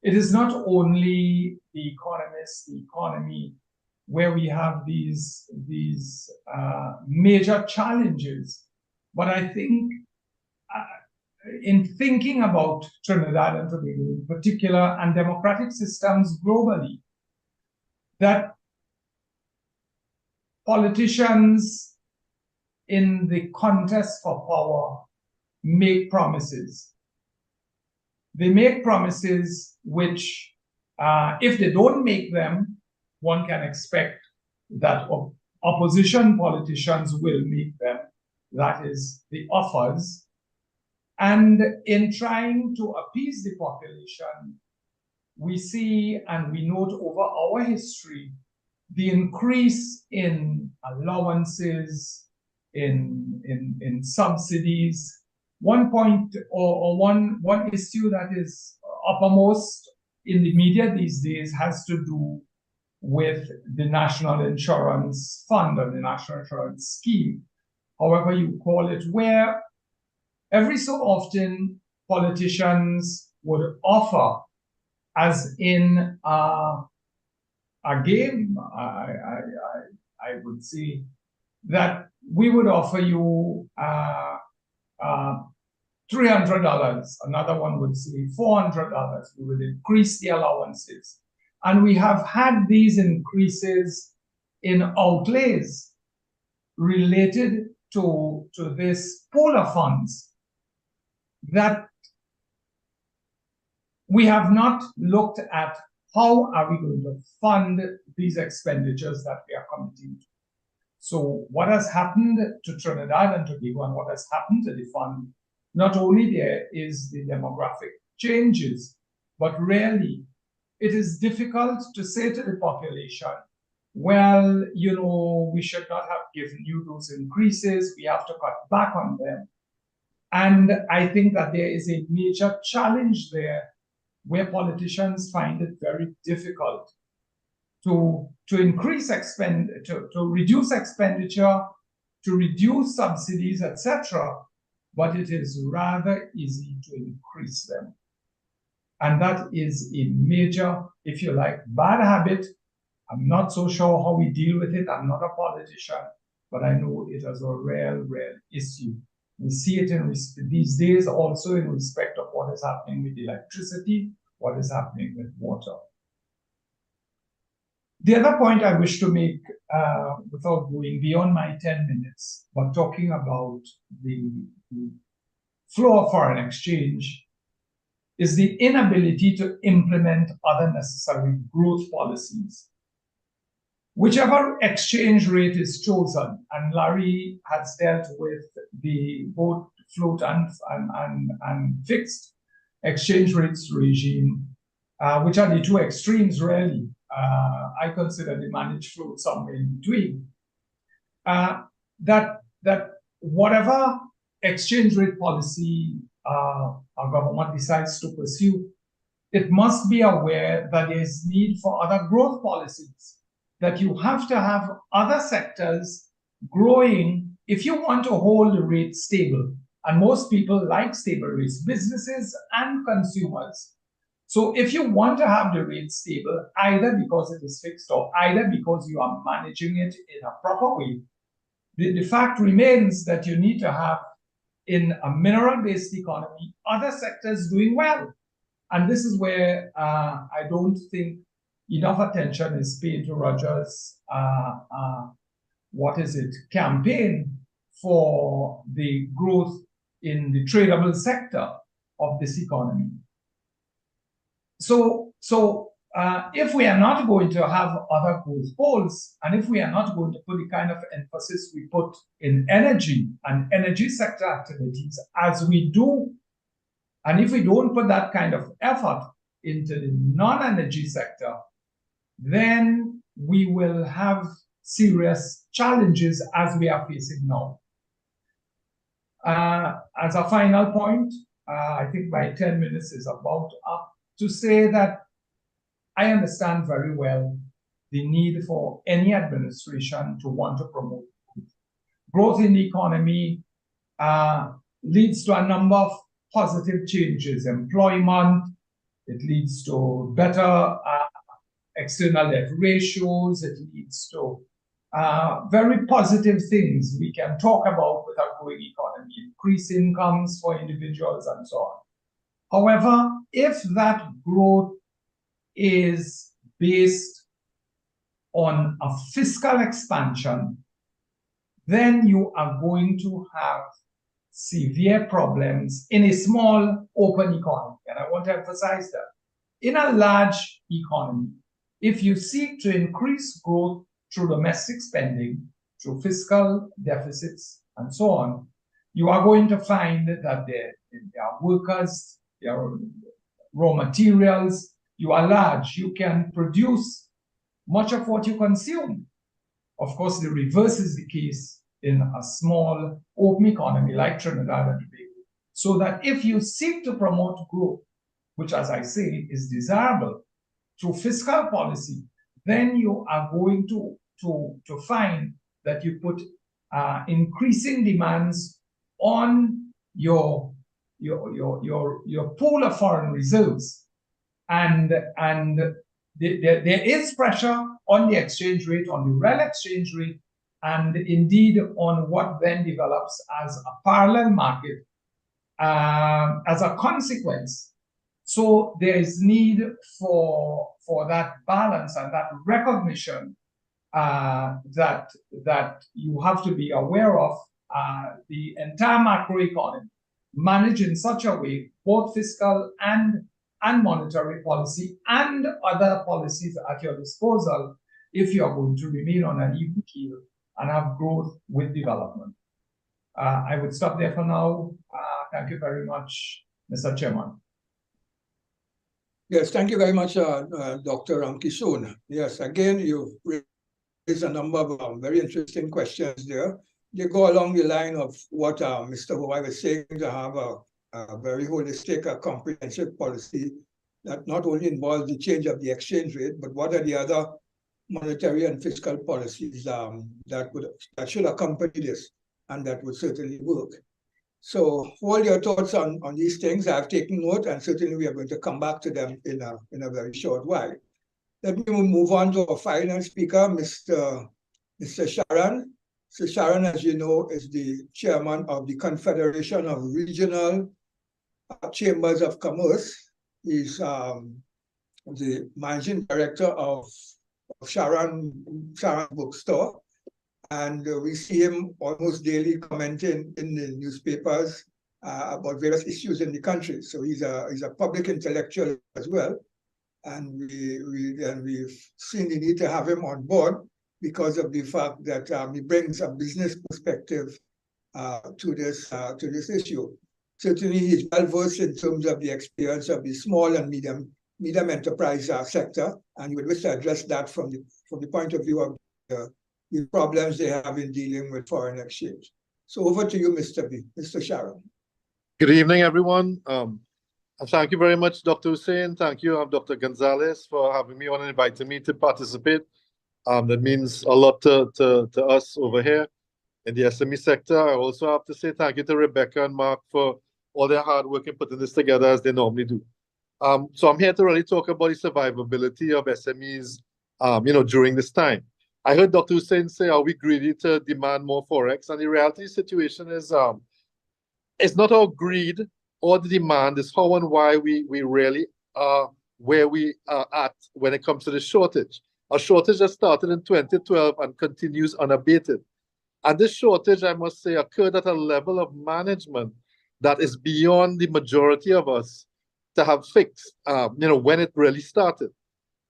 S5: it is not only the economists, the economy, where we have these major challenges, but I think in thinking about Trinidad and Tobago in particular, and democratic systems globally, that politicians in the contest for power make promises. They make promises which, if they don't make them, one can expect that opposition politicians will make them. That is, the offers. And in trying to appease the population, we see and we note over our history the increase in allowances, in subsidies. One point or one issue that is uppermost in the media these days has to do with the National Insurance Fund or the National Insurance Scheme, however you call it, where every so often politicians would offer, as in a game, I would say, that we would offer you $300. Another one would say $400. We would increase the allowances. And we have had these increases in outlays related to this pool of funds that we have not looked at. How are we going to fund these expenditures that we are committing to? So what has happened to Trinidad and Tobago and what has happened to the fund, not only there is the demographic changes, but really it is difficult to say to the population, well, you know, we should not have given you those increases, we have to cut back on them. And I think that there is a major challenge there where politicians find it very difficult to increase to reduce expenditure, to reduce subsidies, etc., but it is rather easy to increase them. And that is a major, if you like, bad habit. I'm not so sure how we deal with it. I'm not a politician, but I know it is a real issue. We see it in these days also in respect of what is happening with electricity, what is happening with water. The other point I wish to make, without going beyond my 10 minutes, but talking about the flow of foreign exchange, is the inability to implement other necessary growth policies. Whichever exchange rate is chosen, and Larry has dealt with the both float and fixed exchange rates regime, which are the two extremes really. I consider the managed float somewhere in between. That whatever exchange rate policy our government decides to pursue, it must be aware that there is need for other growth policies, that you have to have other sectors growing if you want to hold the rate stable. And most people like stable rates, businesses and consumers. So if you want to have the rate stable, either because it is fixed or either because you are managing it in a proper way, the fact remains that you need to have, in a mineral-based economy, other sectors doing well. And this is where I don't think enough attention is paid to Roger's, campaign for the growth in the tradable sector of this economy. So if we are not going to have other growth poles, and if we are not going to put the kind of emphasis we put in energy and energy sector activities as we do, and if we don't put that kind of effort into the non-energy sector, then we will have serious challenges as we are facing now. As a final point, I think my 10 minutes is about up, to say that I understand very well the need for any administration to want to promote growth in the economy. Leads to a number of positive changes. Employment, it leads to better external debt ratios, it leads to very positive things we can talk about with our growing economy, increased incomes for individuals and so on. However, if that growth is based on a fiscal expansion, then you are going to have severe problems in a small open economy. And I want to emphasize that. In a large economy, if you seek to increase growth through domestic spending, through fiscal deficits, and so on, you are going to find that there are workers, there are raw materials, you are large, you can produce much of what you consume. Of course, the reverse is the case in a small open economy like Trinidad and Tobago. So that if you seek to promote growth, which, as I say, is desirable through fiscal policy, then you are going to find that you put increasing demands on your pool of foreign reserves, and there is pressure on the exchange rate, on the real exchange rate, and indeed on what then develops as a parallel market as a consequence. So there is need for that balance and that recognition that you have to be aware of the entire macroeconomy managed in such a way, both fiscal and monetary policy and other policies at your disposal, if you are going to remain on an even keel and have growth with development. I would stop there for now. Thank you very much, Mr. Chairman.
S3: Yes, thank you very much, Dr. Kishon. Yes, again, you've raised a number of very interesting questions there. They go along the line of what Mr. Hawaii was saying, to have a very holistic, comprehensive policy that not only involves the change of the exchange rate, but what are the other monetary and fiscal policies that should accompany this, and that would certainly work. So hold your thoughts on these things. I've taken note, and certainly we are going to come back to them in a very short while. Let me move on to our final speaker, Mr. Sharon. So Sharon, as you know, is the chairman of the Confederation of Regional Chambers of Commerce. He's the managing director of Sharon Bookstore. And we see him almost daily commenting in the newspapers about various issues in the country. So he's a public intellectual as well. And we've seen the need to have him on board because of the fact that he brings a business perspective to this issue. Certainly, he's well versed in terms of the experience of the small and medium enterprise sector, and he would wish to address that from the point of view of the problems they have in dealing with foreign exchange. So over to you, Mr. Sharon.
S6: Good evening, everyone. Thank you very much, Dr. Hussein. Thank you, Dr. Gonzalez, for having me on and inviting me to participate. That means a lot to us over here in the SME sector. I also have to say thank you to Rebecca and Mark for all their hard work in putting this together as they normally do. So I'm here to really talk about the survivability of SMEs, during this time. I heard Dr. Hussein say, are we greedy to demand more Forex? And the reality situation is, it's not our greed or the demand, it's how and why we really are where we are at when it comes to the shortage. A shortage that started in 2012 and continues unabated. And this shortage, I must say, occurred at a level of management that is beyond the majority of us to have fixed, when it really started.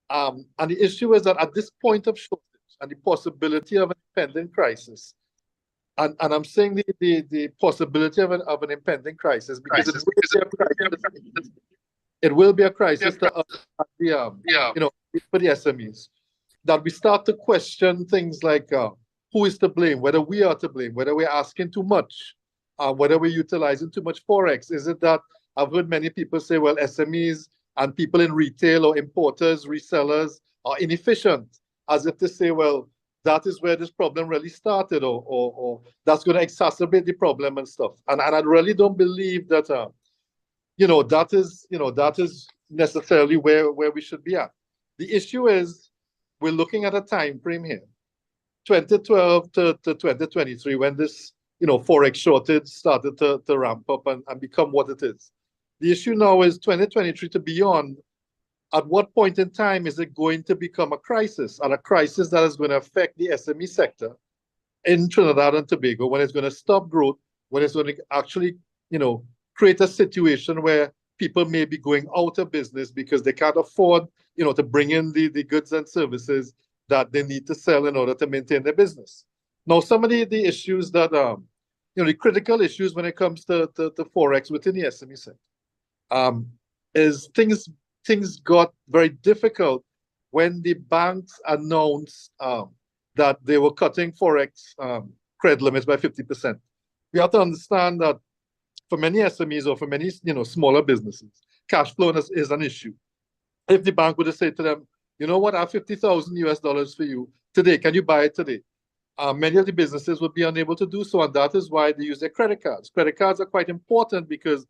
S6: And the issue is that at this point of shortage and the possibility of an impending crisis, and I'm saying the possibility of an impending crisis because it will be a crisis to us, for the SMEs, that we start to question things like who is to blame, whether we are to blame, whether we're asking too much, whether we're utilizing too much Forex. Is it that I've heard many people say, well, SMEs and people in retail or importers, resellers are inefficient, as if to say, well, that is where this problem really started, or that's going to exacerbate the problem and stuff. And I really don't believe that, that is necessarily where we should be at. The issue is we're looking at a time frame here, 2012 to 2023, when this, Forex shortage started to ramp up and become what it is. The issue now is 2023 to beyond. At what point in time is it going to become a crisis, and a crisis that is going to affect the SME sector in Trinidad and Tobago, when it's going to stop growth, when it's going to actually, create a situation where people may be going out of business because they can't afford, to bring in the goods and services that they need to sell in order to maintain their business. Now, some of the issues that, the critical issues when it comes to Forex within the SME sector, is things got very difficult when the banks announced that they were cutting Forex credit limits by 50%. We have to understand that for many SMEs or for many smaller businesses, cash flow is an issue. If the bank would have said to them, you know what, I have $50,000 for you today, can you buy it today? Many of the businesses would be unable to do so, and that is why they use their credit cards. Credit cards are quite important because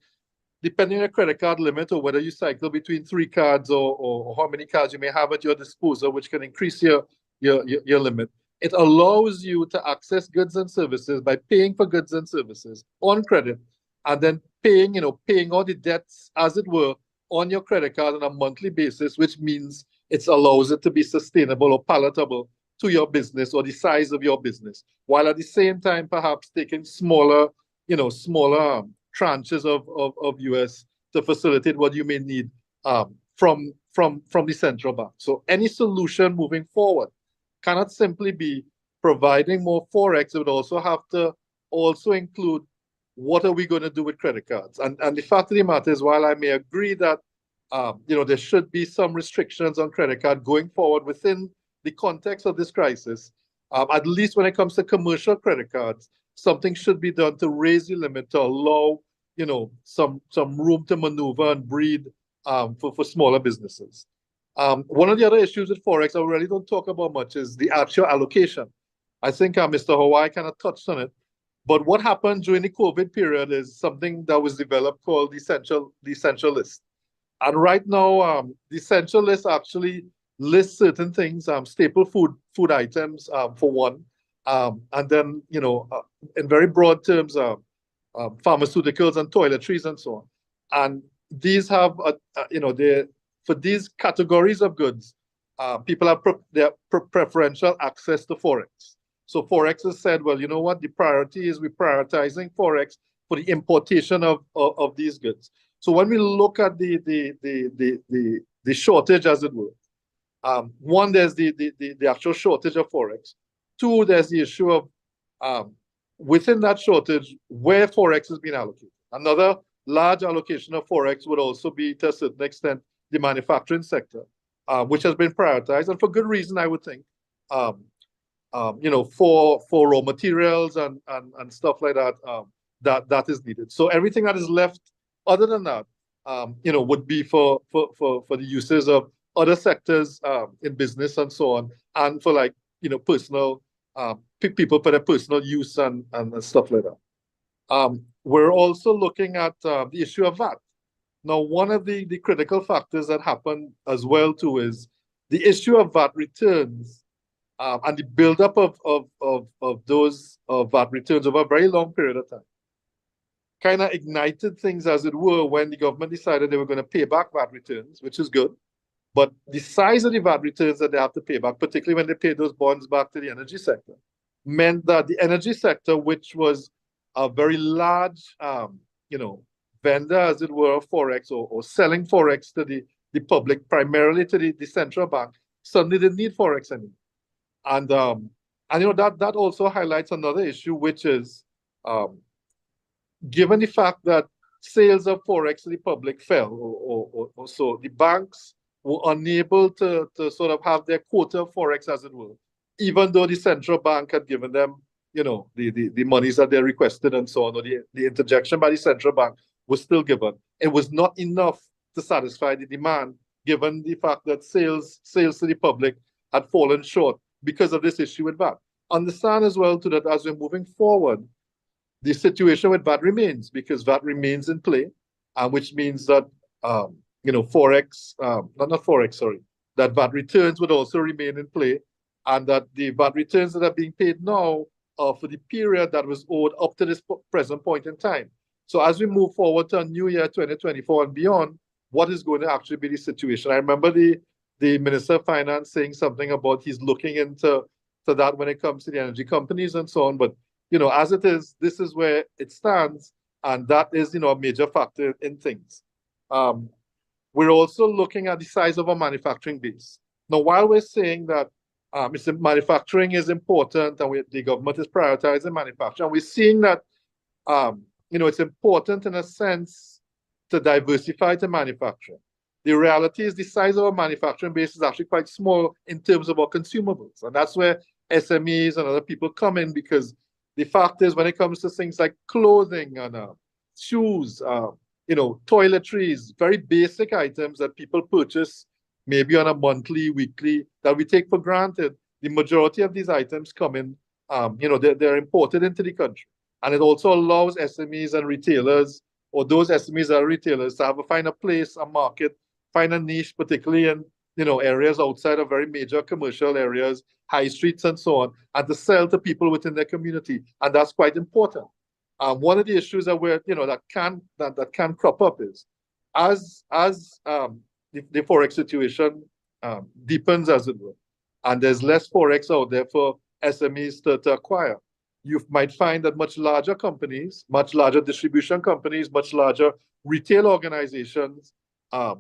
S6: depending on your credit card limit, or whether you cycle between 3 cards or how many cards you may have at your disposal, which can increase your limit, it allows you to access goods and services by paying for goods and services on credit, and then paying all the debts, as it were, on your credit card on a monthly basis, which means it allows it to be sustainable or palatable to your business or the size of your business, while at the same time perhaps taking smaller tranches of US to facilitate what you may need from the central bank. So any solution moving forward cannot simply be providing more Forex. It would also have to include what are we going to do with credit cards. And the fact of the matter is, while I may agree that there should be some restrictions on credit card going forward within the context of this crisis, at least when it comes to commercial credit cards, something should be done to raise the limit to allow some room to maneuver and breathe for smaller businesses. One of the other issues with Forex I really don't talk about much is the actual allocation. I think Mr. Hawaii kind of touched on it. But what happened during the COVID period is something that was developed called the essential list. And right now, the essential list actually lists certain things, staple food items for one, and then in very broad terms, pharmaceuticals and toiletries and so on. And these have, for these categories of goods, people have preferential access to Forex. So Forex has said, well, you know what? The priority is we're prioritizing Forex for the importation of these goods. So when we look at the shortage, as it were, one, there's the actual shortage of Forex. Two, there's the issue of within that shortage, where Forex is being allocated. Another large allocation of Forex would also be, to a certain extent, the manufacturing sector, which has been prioritized, and for good reason, I would think. For raw materials and stuff like that, that is needed. So everything that is left other than that, would be for the uses of other sectors in business and so on, and for personal people for their personal use and stuff like that. We're also looking at the issue of VAT. Now, one of the critical factors that happen as well too is the issue of VAT returns. And the buildup of those VAT returns over a very long period of time kind of ignited things, as it were, when the government decided they were going to pay back VAT returns, which is good. But the size of the VAT returns that they have to pay back, particularly when they pay those bonds back to the energy sector, meant that the energy sector, which was a very large, vendor, as it were, of Forex or selling Forex to the public, primarily to the central bank, suddenly didn't need Forex anymore. And that also highlights another issue, which is given the fact that sales of Forex to the public fell, or so, the banks were unable to sort of have their quota of Forex, as it were, even though the central bank had given them, the monies that they requested and so on, or the interjection by the central bank was still given. It was not enough to satisfy the demand, given the fact that sales to the public had fallen short because of this issue with VAT. Understand as well too that as we're moving forward, the situation with VAT remains, because VAT remains in play, which means that Forex, not Forex, sorry, that VAT returns would also remain in play, and that the VAT returns that are being paid now are for the period that was owed up to this present point in time. So as we move forward to a new year, 2024 and beyond, what is going to actually be the situation? I remember the Minister of Finance saying something about he's looking into that when it comes to the energy companies and so on. But, as it is, this is where it stands. And that is, a major factor in things. We're also looking at the size of our manufacturing base. Now, while we're saying that manufacturing is important and the government is prioritizing manufacturing, we're seeing that, it's important in a sense to diversify to manufacturing. The reality is the size of our manufacturing base is actually quite small in terms of our consumables. And that's where SMEs and other people come in, because the fact is when it comes to things like clothing and shoes, toiletries, very basic items that people purchase maybe on a monthly, weekly, that we take for granted, the majority of these items come in, they're imported into the country. And it also allows SMEs and retailers, or those SMEs that are retailers, to find a place, a market, find a niche, particularly in areas outside of very major commercial areas, high streets and so on, and to sell to people within their community, and that's quite important. One of the issues that that can crop up is as the Forex situation deepens, as it were, and there's less Forex out there for SMEs to acquire. You might find that much larger companies, much larger distribution companies, much larger retail organizations are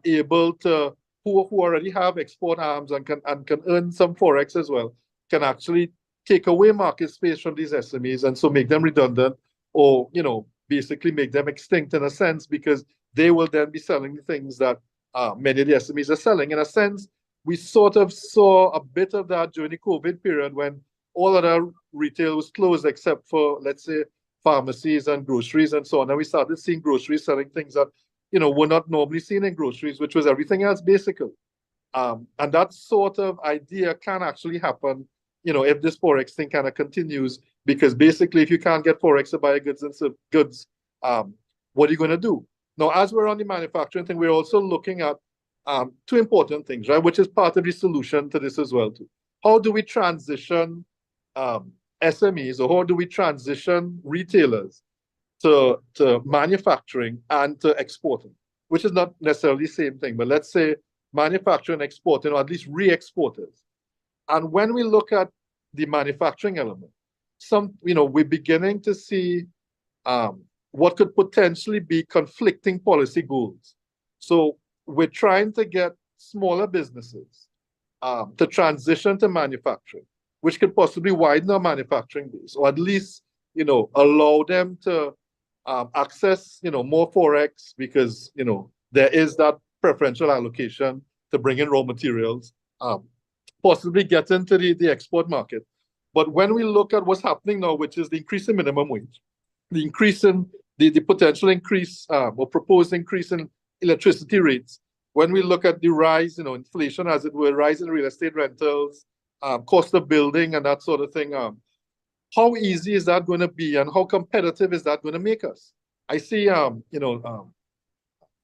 S6: able to, who already have export arms and can earn some Forex as well, can actually take away market space from these SMEs, and so make them redundant, or basically make them extinct in a sense, because they will then be selling the things that many of the SMEs are selling. In a sense, we sort of saw a bit of that during the COVID period, when all other retail was closed except for, let's say, pharmacies and groceries and so on. And we started seeing groceries selling things that were not normally seen in groceries, which was everything else basically. And that sort of idea can actually happen if this Forex thing kind of continues, because basically if you can't get Forex to buy goods and goods, what are you going to do? Now, as we're on the manufacturing thing, we're also looking at two important things, right? Which is part of the solution to this as well too. How do we transition SMEs, or how do we transition retailers to manufacturing and to exporting, which is not necessarily the same thing, but let's say manufacturing, exporting, or at least re-exporters. And when we look at the manufacturing element, we're beginning to see what could potentially be conflicting policy goals. So we're trying to get smaller businesses to transition to manufacturing, which could possibly widen our manufacturing base, or at least, allow them to access, more Forex, because, there is that preferential allocation to bring in raw materials, possibly get into the export market. But when we look at what's happening now, which is the increase in minimum wage, the increase in the potential increase or proposed increase in electricity rates, when we look at the rise, inflation, as it were, rise in real estate rentals, cost of building and that sort of thing, how easy is that going to be, and how competitive is that going to make us? I see,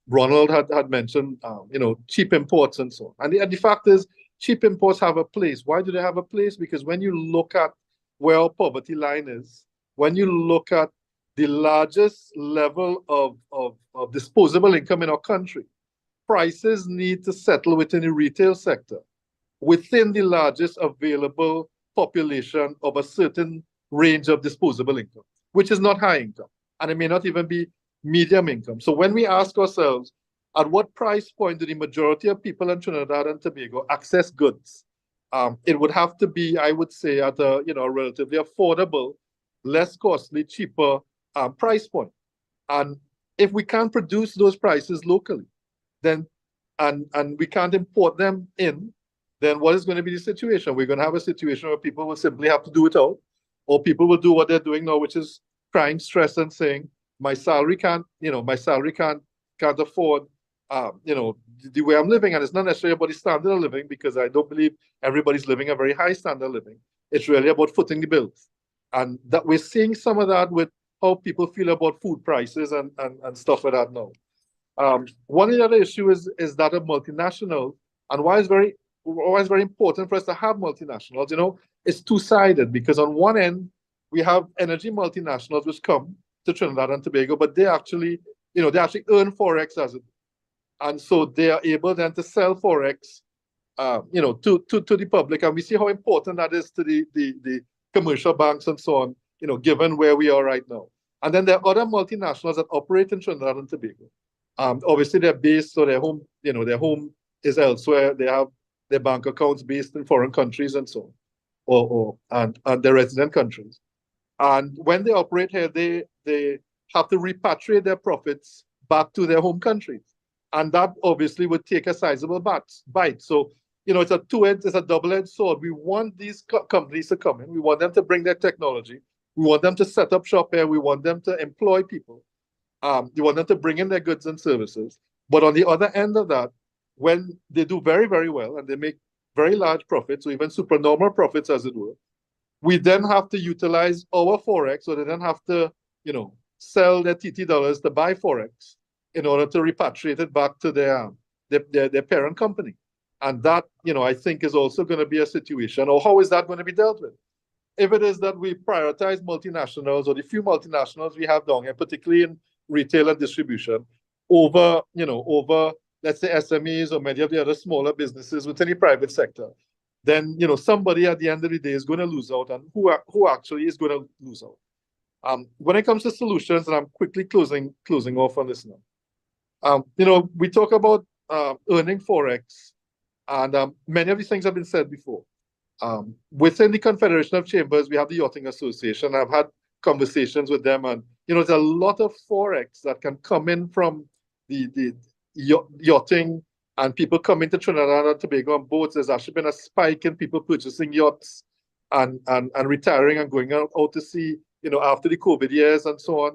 S6: Ronald had mentioned, cheap imports and so on. And the fact is, cheap imports have a place. Why do they have a place? Because when you look at where our poverty line is, when you look at the largest level of disposable income in our country, prices need to settle within the retail sector, within the largest available population of a certain range of disposable income, which is not high income, and it may not even be medium income. So when we ask ourselves, at what price point do the majority of people in Trinidad and Tobago access goods? It would have to be, I would say, at a relatively affordable, less costly, cheaper price point. And if we can't produce those prices locally, then and we can't import them in, then what is going to be the situation? We're going to have a situation where people will simply have to do it out, or people will do what they're doing now, which is crying stress and saying, my salary can't afford the way I'm living. And it's not necessarily about the standard of living, because I don't believe everybody's living a very high standard of living. It's really about footing the bills. And that we're seeing some of that with how people feel about food prices and stuff like that now. One of the other issues is that of multinationals, and why it's very important for us to have multinationals. It's two-sided, because on one end, we have energy multinationals which come to Trinidad and Tobago, but they actually earn Forex as it, and so they are able then to sell Forex, to the public, and we see how important that is to the commercial banks and so on, given where we are right now. And then there are other multinationals that operate in Trinidad and Tobago. Obviously, they're based, so their home is elsewhere. They have their bank accounts based in foreign countries and so on, and their resident countries. And when they operate here, they have to repatriate their profits back to their home countries. And that obviously would take a sizable bite. So, it's a double-edged sword. We want these companies to come in. We want them to bring their technology. We want them to set up shop here. We want them to employ people. We want them to bring in their goods and services. But on the other end of that, when they do very, very well and they make very large profits, or even supernormal profits, as it were, we then have to utilize our Forex, or they then have to, sell their TT dollars to buy Forex in order to repatriate it back to their parent company. And that, I think is also going to be a situation. Or how is that going to be dealt with? If it is that we prioritize multinationals, or the few multinationals we have down here, particularly in retail and distribution, over let's say SMEs or many of the other smaller businesses within the private sector, then somebody at the end of the day is going to lose out, and who actually is going to lose out. When it comes to solutions, and I'm quickly closing off on this now. We talk about earning Forex, and many of these things have been said before. Within the Confederation of Chambers, we have the Yachting Association. I've had conversations with them, and there's a lot of Forex that can come in from the yachting, and people coming to Trinidad and Tobago on boats. There's actually been a spike in people purchasing yachts and retiring and going out to sea, after the COVID years and so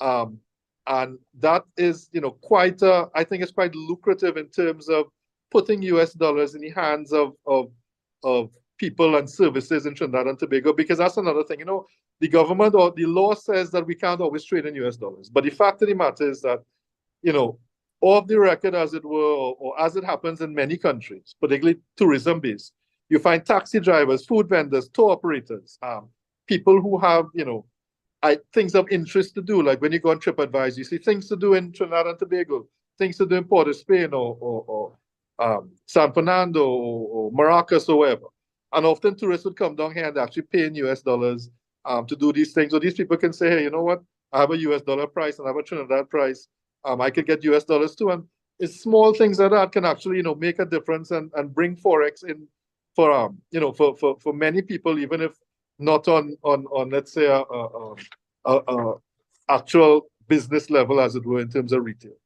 S6: on. And that is, I think it's quite lucrative in terms of putting US dollars in the hands of people and services in Trinidad and Tobago, because that's another thing. The government or the law says that we can't always trade in US dollars. But the fact of the matter is that, off the record, as it were, or as it happens in many countries, particularly tourism-based, you find taxi drivers, food vendors, tour operators, people who have, things of interest to do. Like when you go on TripAdvisor, you see things to do in Trinidad and Tobago, things to do in Port of Spain or San Fernando or Maracas or wherever. And often tourists would come down here and actually pay in US dollars to do these things. So these people can say, hey, you know what? I have a US dollar price and I have a Trinidad price. I could get US dollars too. And it's small things like that can actually, make a difference and bring Forex in for, for many people, even if not on let's say, a actual business level, as it were, in terms of retail.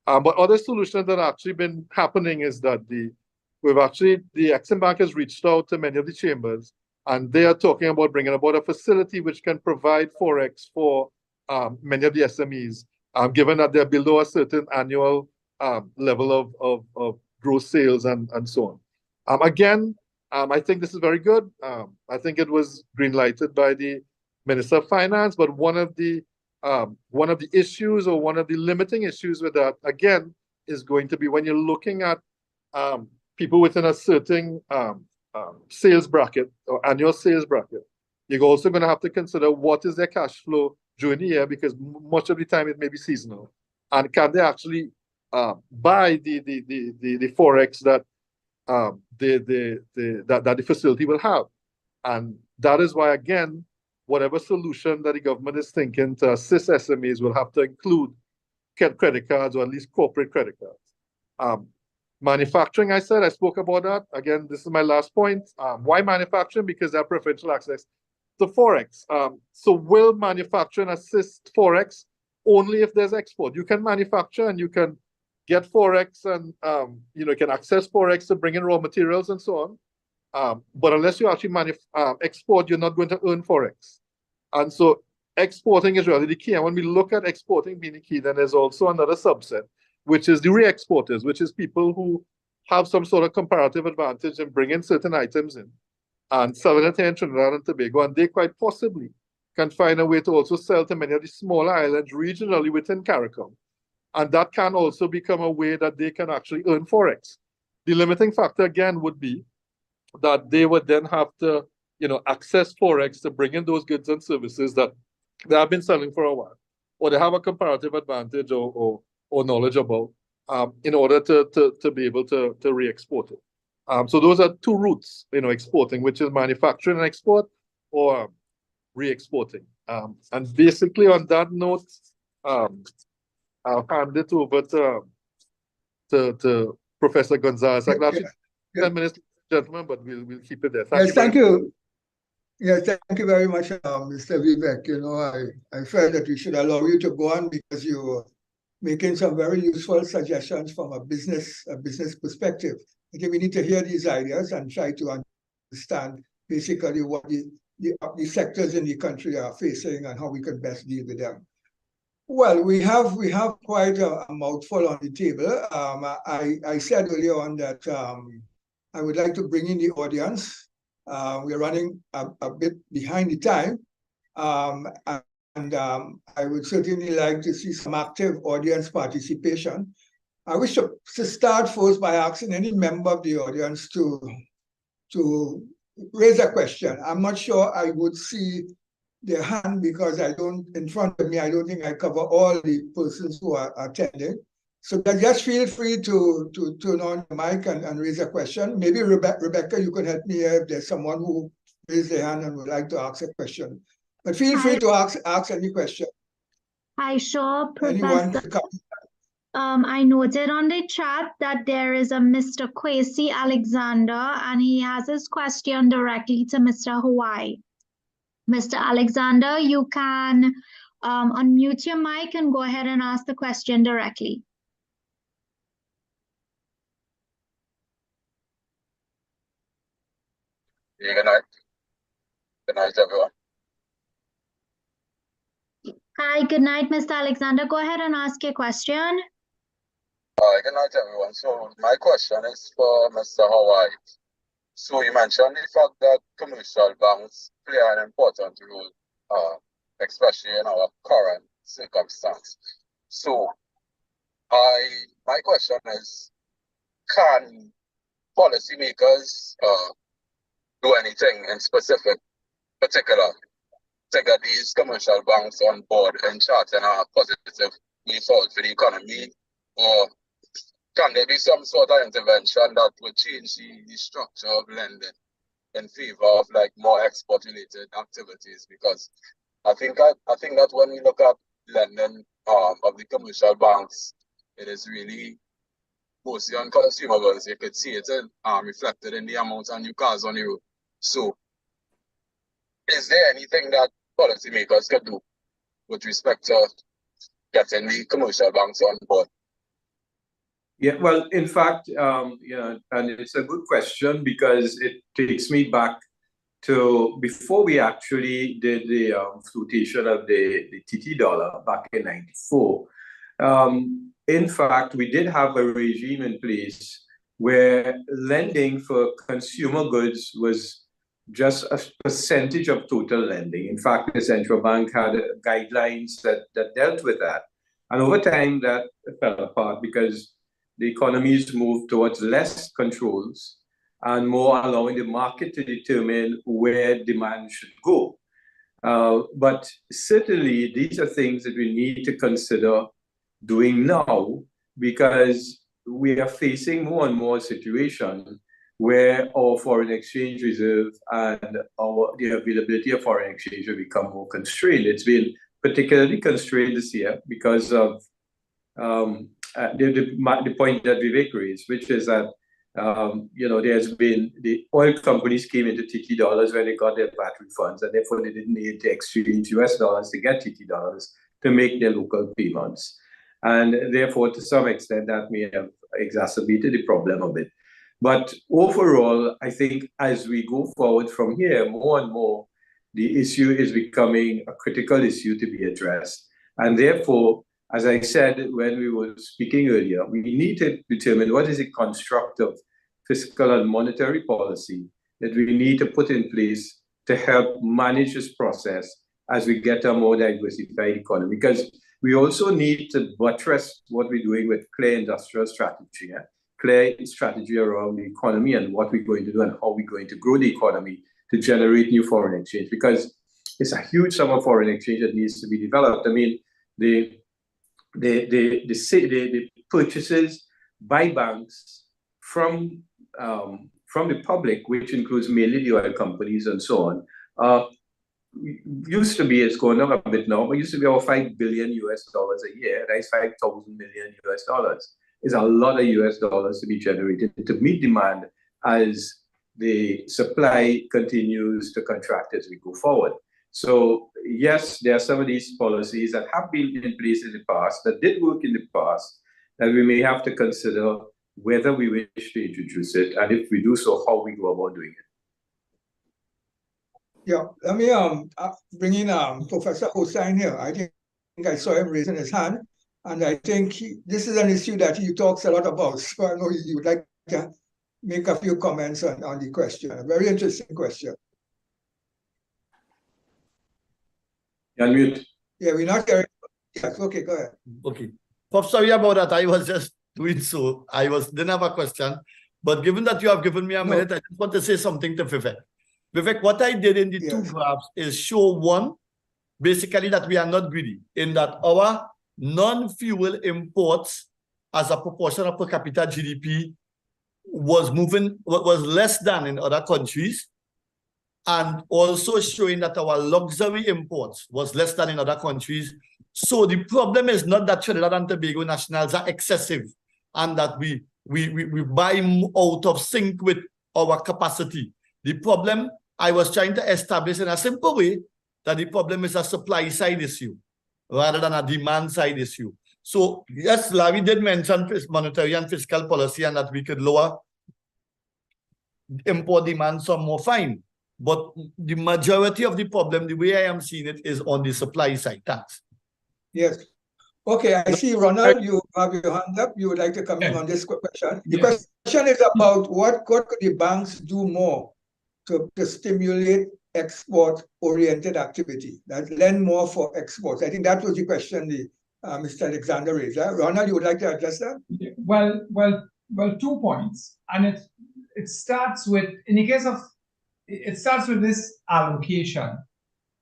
S6: But other solutions that have actually been happening is that the Exim Bank has reached out to many of the chambers, and they are talking about bringing about a facility which can provide Forex for many of the SMEs, given that they're below a certain annual level of gross sales and so on. Again, I think this is very good. I think it was green-lighted by the Minister of Finance, but one of the issues or one of the limiting issues with that, again, is going to be when you're looking at people within a certain sales bracket or annual sales bracket, you're also going to have to consider what is their cash flow during the year, because much of the time it may be seasonal. And can they actually buy the Forex that the facility will have? And that is why, again, whatever solution that the government is thinking to assist SMEs will have to include credit cards, or at least corporate credit cards. Manufacturing, I spoke about that. Again, this is my last point. Why manufacturing? Because they have preferential access to Forex. So will manufacturing assist Forex? Only if there's export. You can manufacture and you can get Forex and you can access Forex to bring in raw materials and so on. But unless you actually export, you're not going to earn Forex. And so exporting is really the key. And when we look at exporting being the key, then there's also another subset, which is the re-exporters, which is people who have some sort of comparative advantage in bringing certain items in and selling it here in Trinidad and Tobago. And they quite possibly can find a way to also sell to many of the smaller islands regionally within CARICOM. And that can also become a way that they can actually earn Forex. The limiting factor, again, would be that they would then have to, access Forex to bring in those goods and services that they have been selling for a while, or they have a comparative advantage or knowledge about, in order to be able to re-export it. So those are two routes, exporting, which is manufacturing and export, or re-exporting. And basically on that note, I'll hand it over to Professor Gonzalez. I can actually 10 minutes, gentlemen, but we'll keep it there.
S3: Thank you. Yes, thank you very much, Mr. Vivek. I felt that we should allow you to go on because you were making some very useful suggestions from a business perspective. I think we need to hear these ideas and try to understand basically what the sectors in the country are facing and how we can best deal with them. Well, we have quite a mouthful on the table. I said earlier on that I would like to bring in the audience. We're running a bit behind the time, and I would certainly like to see some active audience participation. I wish to start first by asking any member of the audience to raise a question. I'm not sure I would see their hand because in front of me, I don't think I cover all the persons who are attending. So just feel free to turn on the mic and raise a question. Maybe Rebecca, you can help me if there's someone who raised their hand and would like to ask a question. But feel free to ask any question.
S1: Hi, sure,
S3: Anyone
S1: Professor. I noted on the chat that there is a Mr. Kwesi Alexander, and he has his question directly to Mr. Hawaii. Mr. Alexander, you can unmute your mic and go ahead and ask the question directly.
S7: Yeah, good night. Good night, everyone.
S1: Hi, good night, Mr. Alexander. Go ahead and ask your question.
S7: Good night, everyone. So my question is for Mr. Hawaii. So you mentioned the fact that commercial banks play an important role, especially in our current circumstance. So my question is, can policymakers do anything in particular to get these commercial banks on board and charting a positive way forward for the economy? Or can there be some sort of intervention that would change the structure of lending in favor of like more export-related activities? Because I think that when we look at lending of the commercial banks, it is really mostly on consumables. You could see it reflected in the amount of new cars on the road. So, is there anything that policymakers could do with respect to getting the commercial banks on board?
S4: Yeah, well, in fact, and it's a good question because it takes me back to before we actually did the flotation of the TT dollar back in '94. In fact, we did have a regime in place where lending for consumer goods was just a percentage of total lending. In fact, the central bank had guidelines that dealt with that. And over time, that fell apart because the economies moved towards less controls and more allowing the market to determine where demand should go. But certainly, these are things that we need to consider doing now, because we are facing more and more situation where our foreign exchange reserve and the availability of foreign exchange will become more constrained. It's been particularly constrained this year because of the point that Vivek raised, which is that there's been the oil companies came into TT dollars when they got their VAT refunds, and therefore they didn't need to exchange US dollars to get TT dollars to make their local payments. And therefore, to some extent, that may have exacerbated the problem a bit. But overall, I think as we go forward from here, more and more, the issue is becoming a critical issue to be addressed. And therefore, as I said when we were speaking earlier, we need to determine what is a constructive fiscal and monetary policy that we need to put in place to help manage this process as we get a more diversified economy. Because we also need to buttress what we're doing with clear industrial strategy, clear strategy around the economy and what we're going to do and how we're going to grow the economy to generate new foreign exchange. Because it's a huge sum of foreign exchange that needs to be developed. I mean, the purchases by banks from the public, which includes mainly the oil companies and so on, used to be, it's going up a bit now, but used to be over $5 billion a year. That's 5,000 million US dollars. It's a lot of US dollars to be generated to meet demand as the supply continues to contract as we go forward. So yes, there are some of these policies that have been in place in the past, that did work in the past, that we may have to consider whether we wish to introduce it, and if we do so, how we go about doing it.
S3: Yeah, let me bring in Professor Hossain here. I think I saw him raising his hand, and I think this is an issue that he talks a lot about. So I know you would like to make a few comments on the question. A very interesting question.
S4: Unmute.
S3: Yeah, we're not hearing. Yes, okay, go ahead.
S2: Okay. Prof, sorry about that. I was just doing so. Didn't have a question. But given that you have given me a minute, I just want to say something to Vivek. Vivek, what I did in the two graphs is show one, basically that we are not greedy, in that our non-fuel imports as a proportion of per capita GDP was less than in other countries, and also showing that our luxury imports was less than in other countries. So the problem is not that Trinidad and Tobago nationals are excessive and that we buy out of sync with our capacity. The problem I was trying to establish in a simple way, that the problem is a supply side issue rather than a demand side issue. So yes, Larry did mention monetary and fiscal policy and that we could lower import demand some more, fine. But the majority of the problem, the way I am seeing it, is on the supply side. Thanks.
S3: Yes. Okay, I see, Ronald, you have your hand up. You would like to come in on this question. The
S5: Yes.
S3: question is about what could the banks do more to stimulate export-oriented activity, that lend more for exports. I think that was the question Mr. Alexander raised. Ronald, you would like to address that?
S5: Well, 2 points, and it starts with, in the case of, it starts with this allocation.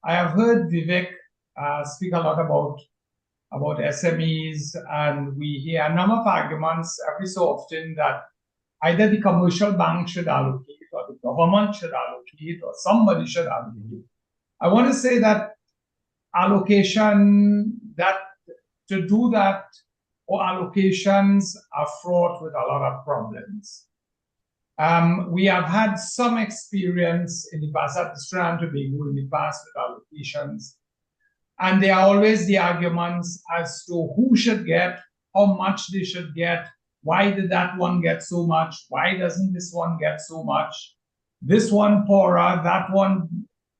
S5: I have heard Vivek speak a lot about SMEs, and we hear a number of arguments every so often that either the commercial bank should allocate, or the government should allocate, or somebody should allocate. I want to say that allocation, to do that, or allocations are fraught with a lot of problems. We have had some experience in the past at Trinidad and Tobago in the past with allocations, and there are always the arguments as to who should get, how much they should get, why did that one get so much, why doesn't this one get so much, this one poorer, that one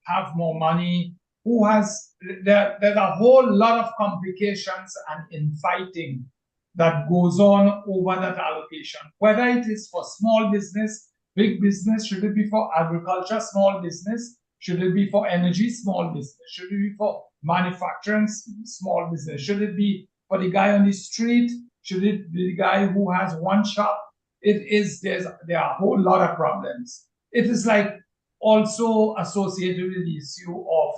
S5: have more money, who has, there's a whole lot of complications and infighting that goes on over that allocation, whether it is for small business, big business, should it be for agriculture, small business, should it be for energy, small business, should it be for manufacturing, small business, should it be for the guy on the street, should it be the guy who has one shop? There are a whole lot of problems. It is like also associated with the issue of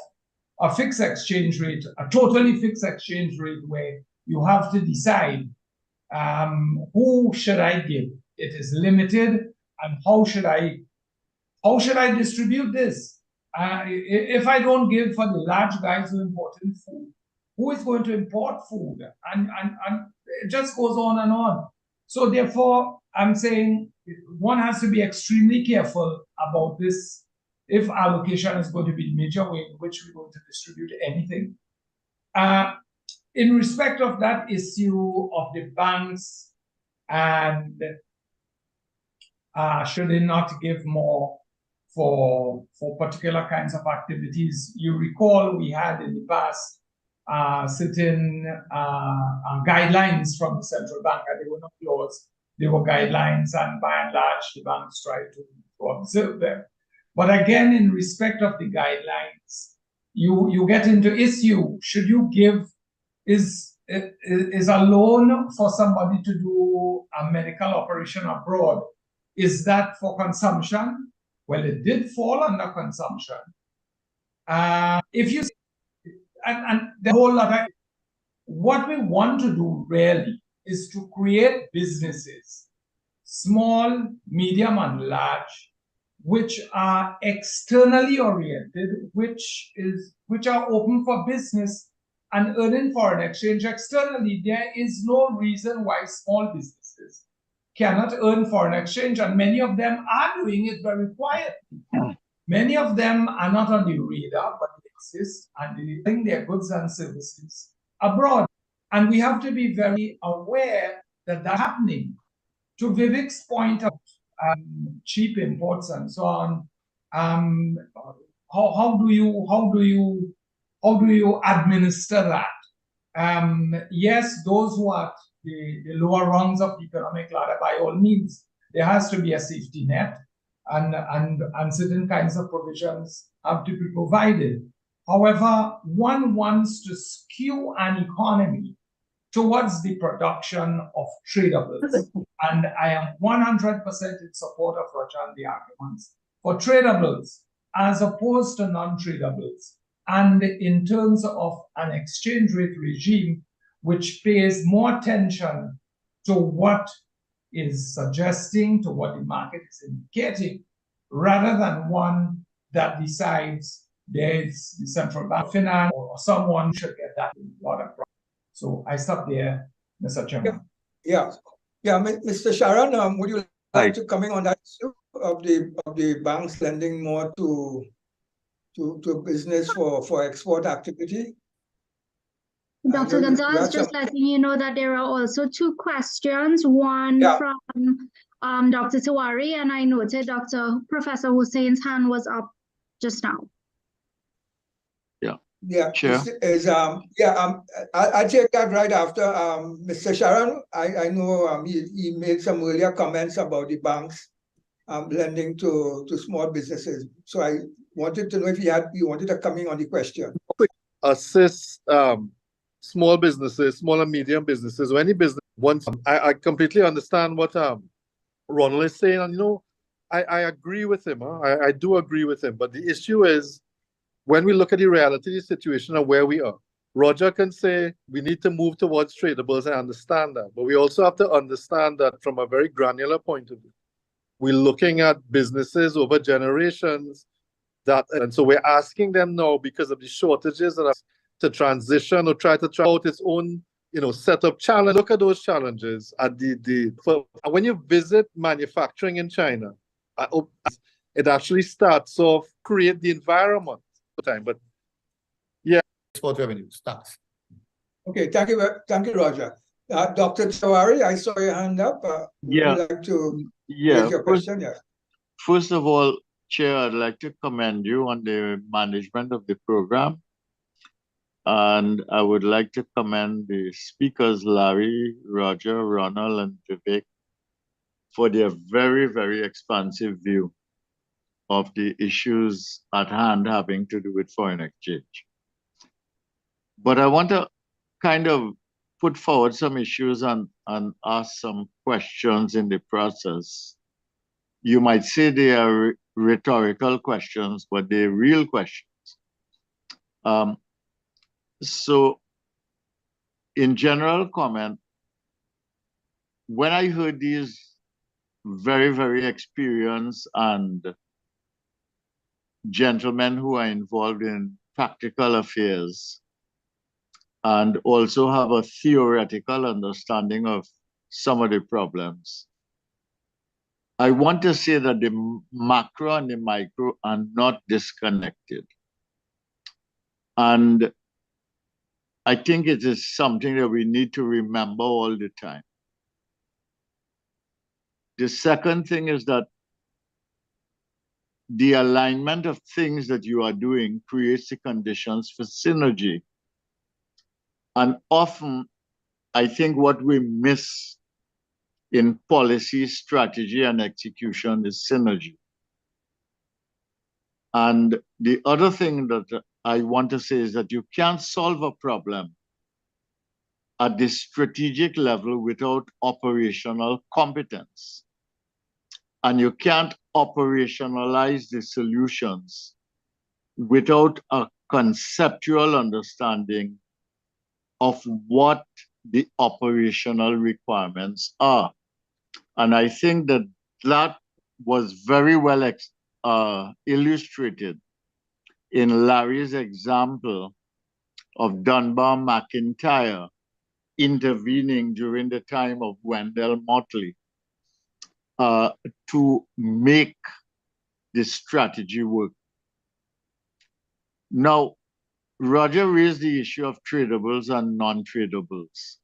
S5: a fixed exchange rate, a totally fixed exchange rate, where you have to decide who should I give? It is limited, and how should I distribute this? If I don't give for the large guys who import food, who is going to import food? And it just goes on and on. So therefore, I'm saying one has to be extremely careful about this. If allocation is going to be the major way in which we're going to distribute anything. In respect of that issue of the banks, and should they not give more for particular kinds of activities? You recall we had in the past certain guidelines from the central bank, and they were not laws, they were guidelines, and by and large the banks tried to observe them. But again, in respect of the guidelines, you get into issue. Should you give, is a loan for somebody to do a medical operation abroad, is that for consumption? Well, it did fall under consumption. If you, and the whole lot of, what we want to do really is to create businesses, small, medium, and large, which are externally oriented, which are open for business and earning foreign exchange externally. There is no reason why small businesses cannot earn foreign exchange, and many of them are doing it very quietly. Many of them are not on the radar, but they exist, and they bring their goods and services abroad. And we have to be very aware that that's happening. To Vivek's point of cheap imports and so on, how do you administer that? Yes, those who are the lower rungs of the economic ladder, by all means, there has to be a safety net, and certain kinds of provisions have to be provided. However, one wants to skew an economy towards the production of tradables. And I am 100% in support of Roger and the arguments for tradables as opposed to non-tradables. And in terms of an exchange rate regime which pays more attention to what is suggesting, to what the market is indicating, rather than one that decides there's the central bank finance or someone should get that lot of. So I stop there, Mr. Chairman.
S3: Yeah, Mr. Sharon, would you like to comment on that issue of the banks lending more to business for export activity?
S1: Dr. Gonzalez, just letting you know that there are also 2 questions. One from Dr. Tiwari, and I noted Professor Hussein's hand was up just now.
S8: Yeah.
S3: Yeah,
S8: Chair.
S3: I'll take that right after Mr. Sharon. I know he made some earlier comments about the banks lending to small businesses. So I wanted to know if you wanted to come in on the question.
S6: Assist small businesses, small and medium businesses, or any business. Once I completely understand what Ronald is saying, and I agree with him. I do agree with him. But the issue is, when we look at the reality of the situation and where we are, Roger can say we need to move towards tradables. I understand that. But we also have to understand that from a very granular point of view, we're looking at businesses over generations and so we're asking them now, because of the shortages that are to transition or try to out its own set of challenge. Look at those challenges at when you visit manufacturing in China, it actually starts off create the environment time. But yeah,
S2: export revenues. Thanks.
S3: Okay, thank you, Roger. Dr. Tawari, I saw your hand up. Would you like to raise your question? Yeah.
S8: First of all, Chair, I'd like to commend you on the management of the program. And I would like to commend the speakers, Larry, Roger, Ronald, and Vivek, for their very, very expansive view of the issues at hand having to do with foreign exchange. But I want to kind of put forward some issues and ask some questions in the process. You might say they are rhetorical questions, but they're real questions. So in general comment, when I heard these very, very experienced and gentlemen who are involved in practical affairs and also have a theoretical understanding of some of the problems, I want to say that the macro and the micro are not disconnected. And I think it is something that we need to remember all the time. The second thing is that the alignment of things that you are doing creates the conditions for synergy. And often, I think what we miss in policy, strategy, and execution is synergy. And the other thing that I want to say is that you can't solve a problem at the strategic level without operational competence. And you can't operationalize the solutions without a conceptual understanding of what the operational requirements are. And I think that that was very well illustrated in Larry's example of Dunbar McIntyre intervening during the time of Wendell Motley to make the strategy work. Now, Roger raised the issue of tradables and non-tradables.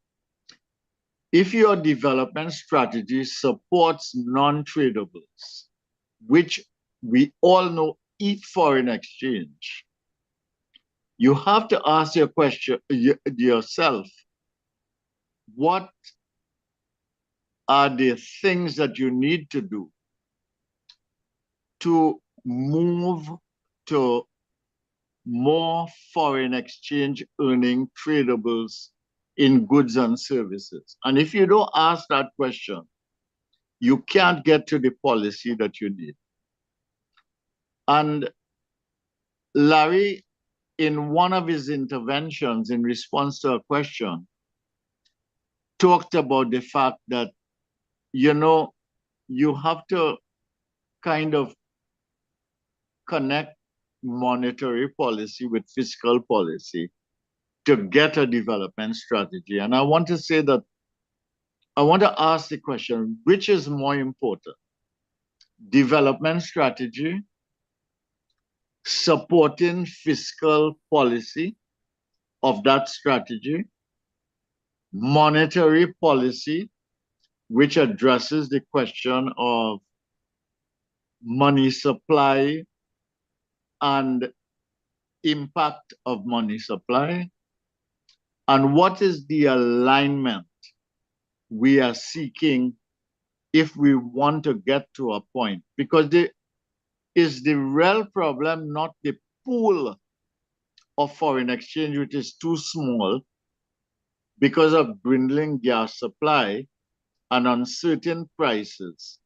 S8: If your development strategy supports non-tradables, which we all know eat foreign exchange, you have to ask your question yourself, what are the things that you need to do to move to more foreign exchange earning tradables in goods and services? And if you don't ask that question, you can't get to the policy that you need. And Larry, in one of his interventions in response to a question, talked about the fact that, you have to kind of connect monetary policy with fiscal policy to get a development strategy. And I want to say that I want to ask the question, which is more important? Development strategy, supporting fiscal policy of that strategy, monetary policy, which addresses the question of money supply and impact of money supply, and what is the alignment we are seeking if we want to get to a point. Because is the real problem not the pool of foreign exchange, which is too small because of dwindling gas supply and uncertain prices,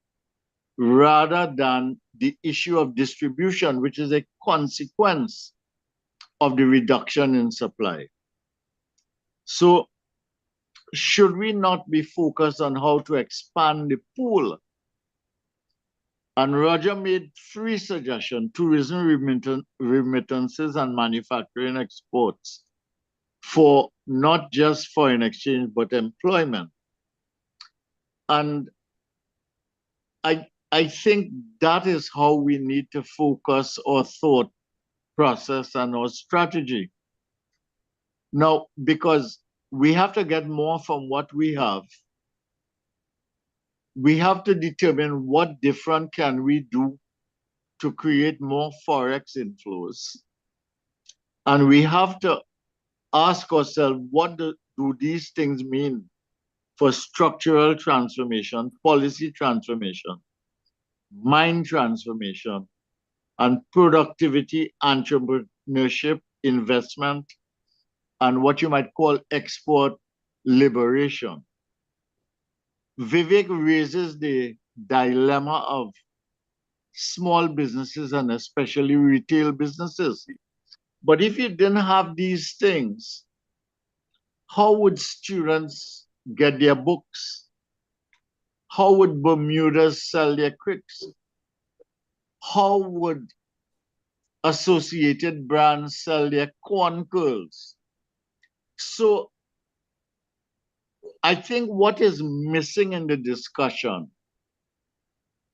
S8: rather than the issue of distribution, which is a consequence of the reduction in supply. So should we not be focused on how to expand the pool? And Roger made 3 suggestions: tourism, remittances, and manufacturing exports, for not just foreign exchange, but employment. And I think that is how we need to focus our thought process and our strategy. Now, because we have to get more from what we have, we have to determine what different can we do to create more Forex inflows. And we have to ask ourselves, what do these things mean for structural transformation, policy transformation, mind transformation, and productivity, entrepreneurship, investment, and what you might call export liberation. Vivek raises the dilemma of small businesses and especially retail businesses. But if you didn't have these things, how would students get their books? How would Bermudas sell their cricks? How would Associated Brands sell their corn curls? So I think what is missing in the discussion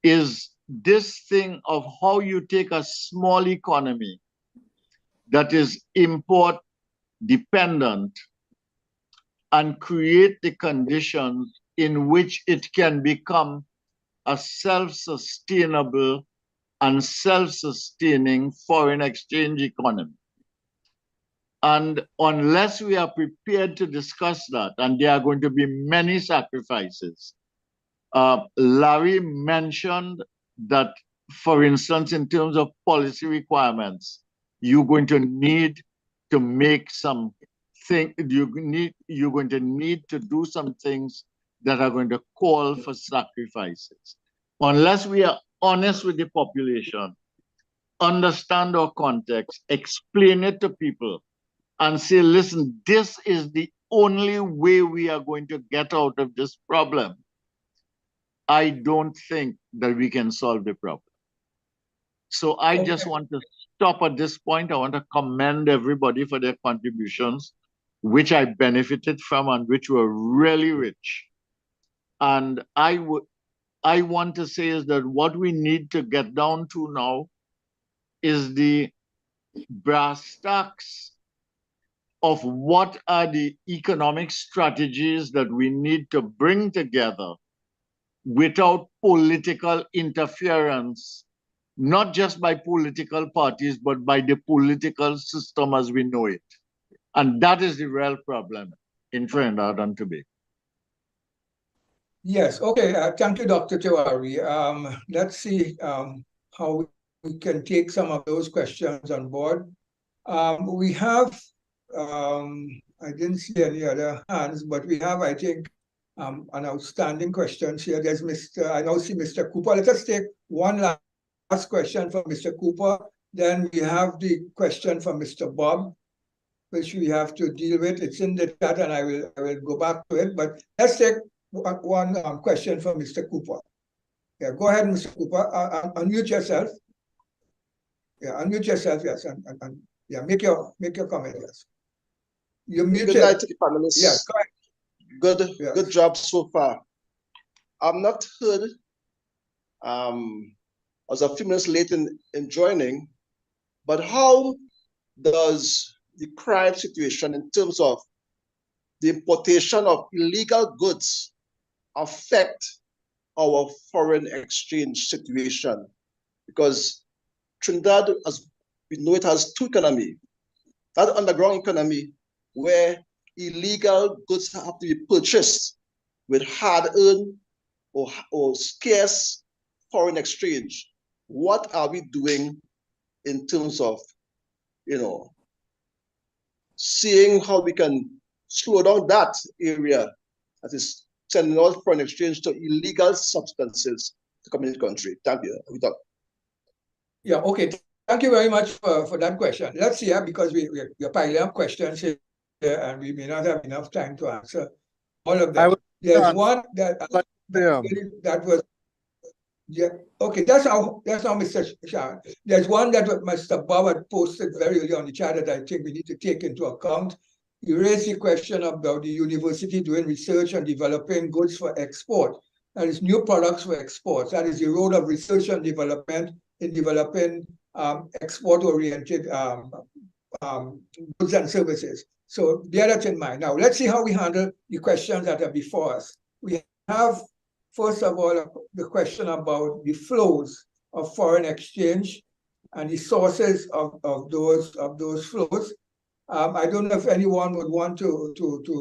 S8: is this thing of how you take a small economy that is import dependent and create the conditions in which it can become a self-sustainable and self-sustaining foreign exchange economy. And unless we are prepared to discuss that, and there are going to be many sacrifices. Larry mentioned that, for instance, in terms of policy requirements, you're going to need to make some things, you're going to need to do some things that are going to call for sacrifices. Unless we are honest with the population, understand our context, explain it to people, and say, listen, this is the only way we are going to get out of this problem, I don't think that we can solve the problem. So I just want to stop at this point. I want to commend everybody for their contributions, which I benefited from and which were really rich. And I want to say is that what we need to get down to now is the brass tacks of what are the economic strategies that we need to bring together without political interference, not just by political parties, but by the political system as we know it. And that is the real problem in Trinidad and Tobago.
S3: Yes, okay. Thank you, Dr. Tiwari. Let's see how we can take some of those questions on board. We have, I didn't see any other hands, but we have, I think, an outstanding question here. There's I now see Mr. Cooper. Let us take one last question from Mr. Cooper. Then we have the question from Mr. Bob, which we have to deal with. It's in the chat, and I will go back to it. But let's take one question from Mr. Cooper. Yeah, go ahead, Mr. Cooper. Unmute yourself. Yeah, unmute yourself. Yes, and yeah, make your comment. Yes. You're muted.
S9: Good night to the panelists.
S3: Yes, go ahead.
S9: Good job so far. I'm not heard. I was a few minutes late in joining, but how does the crime situation in terms of the importation of illegal goods affect our foreign exchange situation? Because Trinidad, as we know, it has two economies. that underground economy where illegal goods have to be purchased with hard-earned or scarce foreign exchange. What are we doing in terms of, seeing how we can slow down that area that is sending out foreign exchange to illegal substances to come into the country? Thank you.
S3: Yeah, okay. Thank you very much for that question. Let's see, because we're piling up questions here and we may not have enough time to answer all of them. There's one that was, yeah, okay, that's how Mr. Sharon. There's one that Mr. Bob had posted very early on the chat that I think we need to take into account. You raised the question about the university doing research and developing goods for export. That is new products for exports. That is the role of research and development in developing export-oriented goods and services. So bear that in mind. Now, let's see how we handle the questions that are before us. We have, first of all, the question about the flows of foreign exchange and the sources of those flows. I don't know if anyone would want to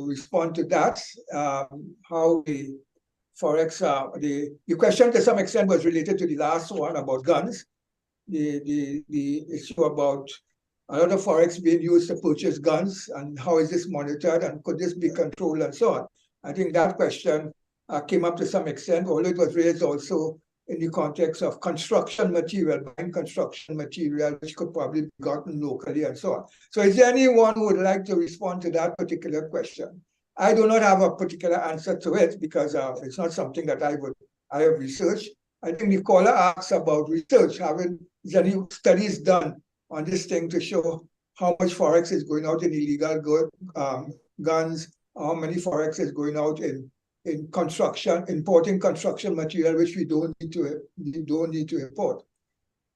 S3: respond to that. How the FOREX, the question to some extent was related to the last one about guns. The issue about a lot of FOREX being used to purchase guns and how is this monitored and could this be controlled and so on. I think that question came up to some extent, although it was raised also in the context of construction material, buying construction material, which could probably be gotten locally and so on. So is there anyone who would like to respond to that particular question? I do not have a particular answer to it because it's not something that I have researched. I think the caller asks about research. Is any studies done on this thing to show how much FOREX is going out in illegal guns, how many FOREX is going out in construction, importing construction material, which we don't need to import.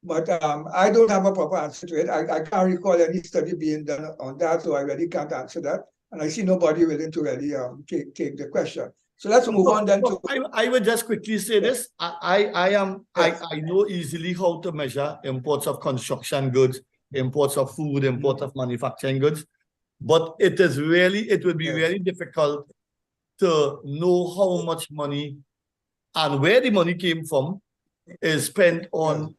S3: But I don't have a proper answer to it. I can't recall any study being done on that, so I really can't answer that. And I see nobody willing to really take the question. So let's move on then to.
S2: I would just quickly say this. I know easily how to measure imports of construction goods, imports of food, imports of manufacturing goods, but it would be really difficult to know how much money and where the money came from is spent on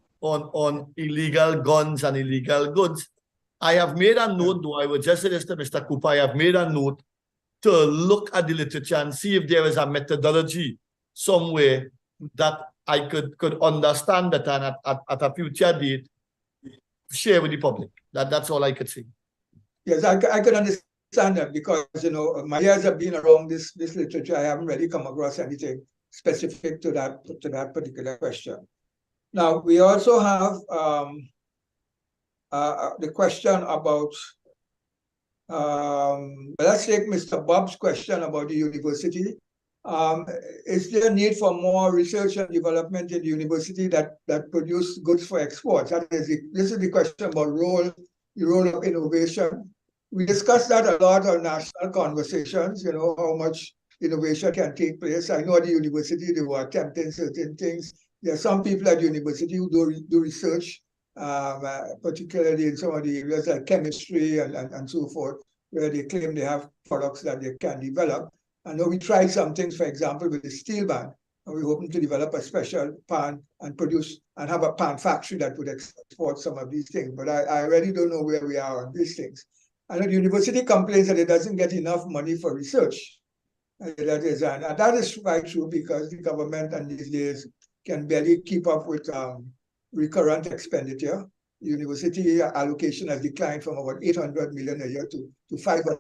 S2: illegal guns and illegal goods. I have made a note, though I would just say this to Mr. Cooper, I have made a note to look at the literature and see if there is a methodology somewhere that I could understand that and at a future date share with the public. That's all I could say.
S3: Yes, I could understand that because my years have been around this literature. I haven't really come across anything specific to that particular question. Now we also have the question about. Let's take Mr. Bob's question about the university. Is there a need for more research and development in the university that produce goods for exports? This is the question about the role of innovation. We discussed that a lot on national conversations, how much innovation can take place. I know at the university they were attempting certain things. There are some people at the university who do research, particularly in some of the areas like chemistry and so forth, where they claim they have products that they can develop. I know we tried some things, for example, with the steel band, and we're hoping to develop a special pan and produce and have a pan factory that would export some of these things. But I really don't know where we are on these things. I know the university complains that it doesn't get enough money for research. And that is quite true because the government and these days can barely keep up with recurrent expenditure. University allocation has declined from about 800 million a year to 500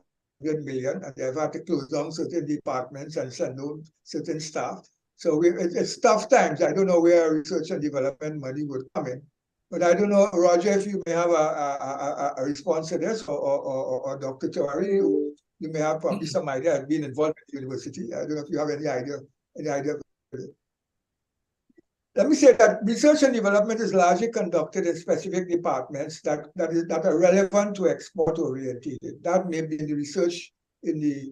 S3: million, and they've had to close down certain departments and send out certain staff. So it's tough times. I don't know where research and development money would come in. But I don't know, Roger, if you may have a response to this, or Dr. Tawari, you may have probably some idea of being involved in the university. I don't know if you have any idea. Let me say that research and development is largely conducted in specific departments that are relevant to export oriented. That may be in the research in the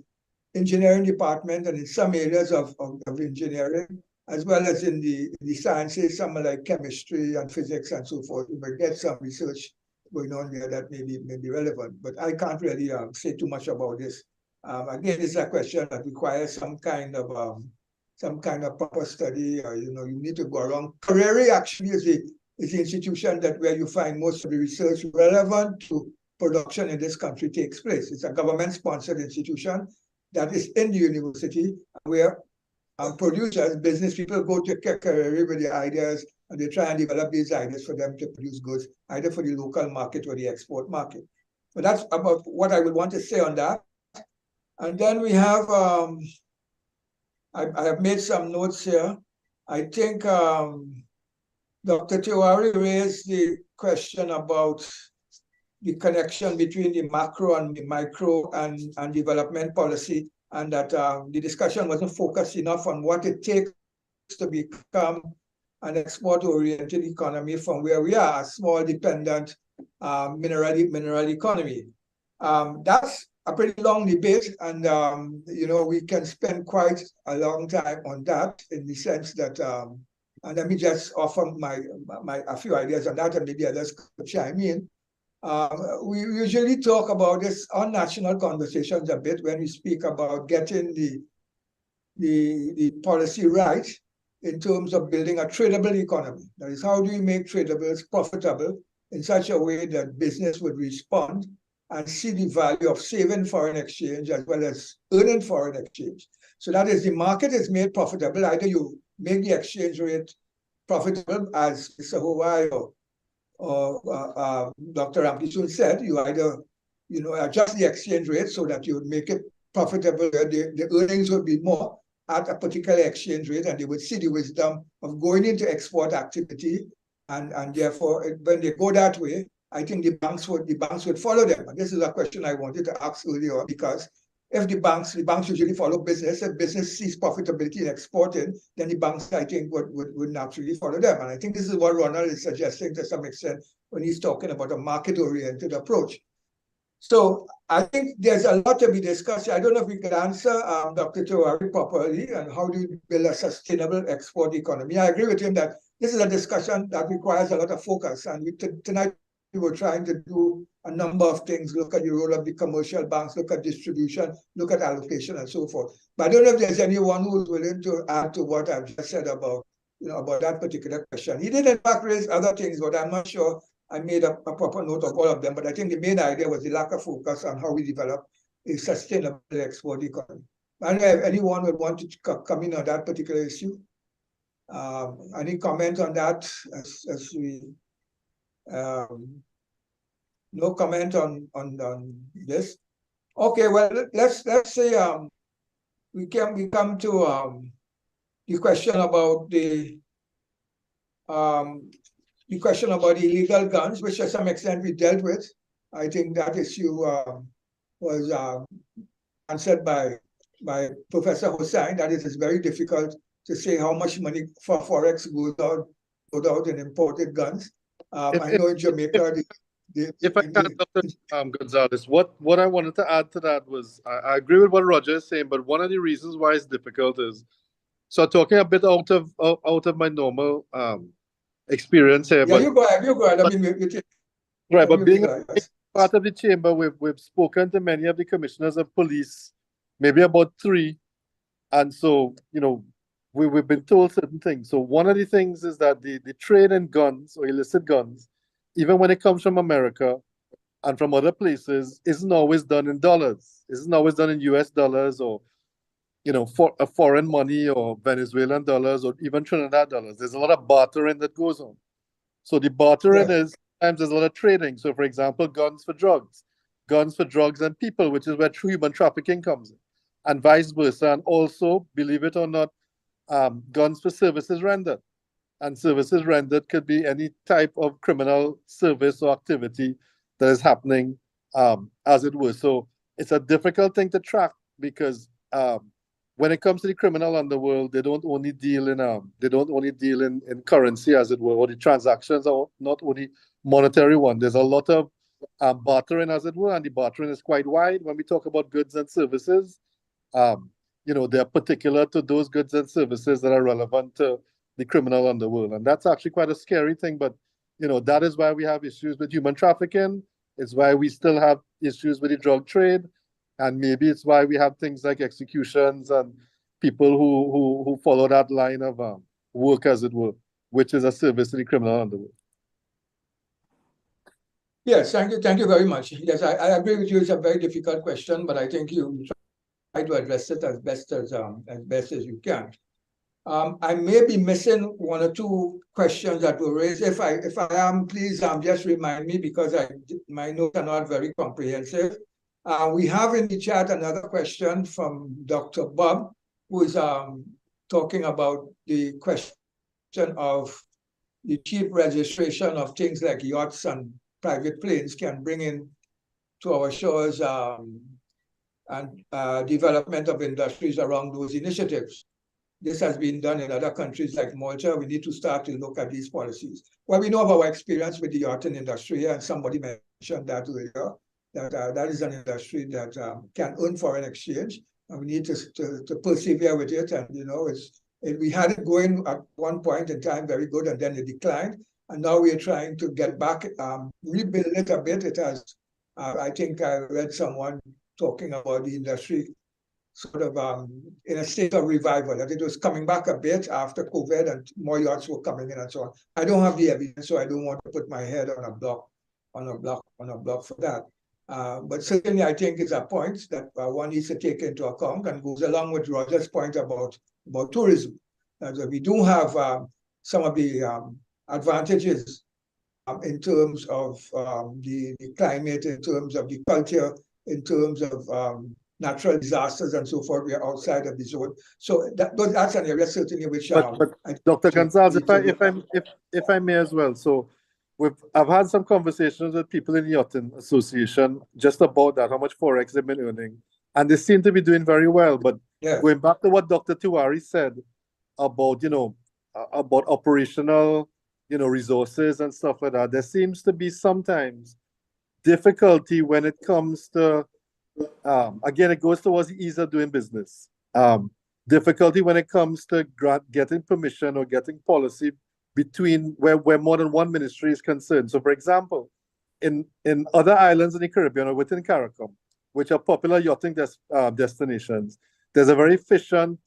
S3: engineering department and in some areas of engineering, as well as in the sciences, some like chemistry and physics and so forth. You may get some research going on there that may be relevant. But I can't really say too much about this. Again, it's a question that requires some kind of proper study. You need to go around. Carrere actually is the institution where you find most of the research relevant to production in this country takes place. It's a government-sponsored institution that is in the university where producers, business people go to Carrere with their ideas, and they try and develop these ideas for them to produce goods, either for the local market or the export market. So that's about what I would want to say on that. And then we have, I have made some notes here. I think Dr. Tiwari raised the question about the connection between the macro and the micro and development policy, and that the discussion wasn't focused enough on what it takes to become an export-oriented economy from where we are, a small, dependent mineral economy. That's a pretty long debate, and we can spend quite a long time on that, in the sense that, and let me just offer a few ideas on that, and maybe others could chime in. We usually talk about this on national conversations a bit when we speak about getting the policy right in terms of building a tradable economy. That is, how do we make tradables profitable in such a way that business would respond and see the value of saving foreign exchange as well as earning foreign exchange. So that is, the market is made profitable. Either you make the exchange rate profitable, as Mr. Hawaii or Dr. Ramkisoon said, you either adjust the exchange rate so that you would make it profitable, the earnings would be more at a particular exchange rate, and they would see the wisdom of going into export activity, and therefore, when they go that way, I think the banks would follow them. And this is a question I wanted to ask earlier, because if the banks usually follow business. If business sees profitability in exporting, then the banks, I think, would naturally follow them. And I think this is what Ronald is suggesting to some extent when he's talking about a market-oriented approach. So I think there's a lot to be discussed. I don't know if we could answer Dr. Tiwari properly, and how do you build a sustainable export economy. I agree with him that this is a discussion that requires a lot of focus. And tonight we were trying to do a number of things, look at the role of the commercial banks, look at distribution, look at allocation, and so forth. But I don't know if there's anyone who's willing to add to what I've just said about that particular question. He did in fact raise other things, but I'm not sure I made a proper note of all of them. But I think the main idea was the lack of focus on how we develop a sustainable export economy. I don't know if anyone would want to come in on that particular issue. Any comment on that as we... no comment on this. Okay, well, let's say we come to the question about the question about illegal guns, which to some extent we dealt with. I think that issue was answered by Professor Hossain. That it's very difficult to say how much money for FOREX goes out in imported guns. I know in Jamaica.
S6: If I can, Dr. Gonzalez, what I wanted to add to that was, I agree with what Roger is saying, but one of the reasons why it's difficult is, so talking a bit out of my normal experience here.
S3: Yeah, you go ahead. I mean,
S6: right, but being part of the chamber, we've spoken to many of the commissioners of police, maybe about 3, and so we've been told certain things. So one of the things is that the trade in guns or illicit guns, even when it comes from America and from other places, isn't always done in dollars. Isn't always done in US dollars or, for a foreign money or Venezuelan dollars or even Trinidad dollars. There's a lot of bartering that goes on. So the bartering is, sometimes there's a lot of trading. So for example, guns for drugs and people, which is where human trafficking comes in, and vice versa. And also, believe it or not, guns for services rendered. And services rendered could be any type of criminal service or activity that is happening, as it were. So it's a difficult thing to track, because when it comes to the criminal underworld, they don't only deal in currency, as it were, or the transactions are not only monetary one. There's a lot of bartering, as it were, and the bartering is quite wide. When we talk about goods and services, they're particular to those goods and services that are relevant to the criminal underworld. And that's actually quite a scary thing, but that is why we have issues with human trafficking. It's why we still have issues with the drug trade. And maybe it's why we have things like executions and people who follow that line of work, as it were, which is a service to the criminal underworld.
S3: Yes, thank you very much. Yes, I agree with you. It's a very difficult question, but I think you try to address it as best as you can. I may be missing one or two questions that were raised. If I am, please just remind me, because my notes are not very comprehensive. We have in the chat another question from Dr. Bob, who is talking about the question of the cheap registration of things like yachts and private planes can bring in to our shores and development of industries around those initiatives. This has been done in other countries like Malta. We need to start to look at these policies. Well, we know of our experience with the yachting industry, and somebody mentioned that earlier, that is an industry that can earn foreign exchange, and we need to persevere with it. And we had it going at one point in time very good, and then it declined. And now we are trying to get back, rebuild it a bit. It has, I think I read someone talking about the industry sort of in a state of revival, that it was coming back a bit after COVID and more yachts were coming in and so on. I don't have the evidence, so I don't want to put my head on a block for that. But certainly I think it's a point that one needs to take into account, and goes along with Roger's point about tourism. That we do have some of the advantages in terms of the climate, in terms of the culture, in terms of natural disasters and so forth. We are outside of the zone, so that's an area certainly which.
S6: But Dr. Gonzalez, if I may as well, so I've had some conversations with people in the Yachting Association just about that, how much forex they've been earning, and they seem to be doing very well. But going back to what Dr. Tiwari said about about operational resources and stuff like that, there seems to be sometimes difficulty when it comes to again, it goes towards the ease of doing business. Difficulty when it comes to getting permission or getting policy between where more than one ministry is concerned. So, for example, in other islands in the Caribbean or within CARICOM, which are popular yachting destinations, there's a very efficient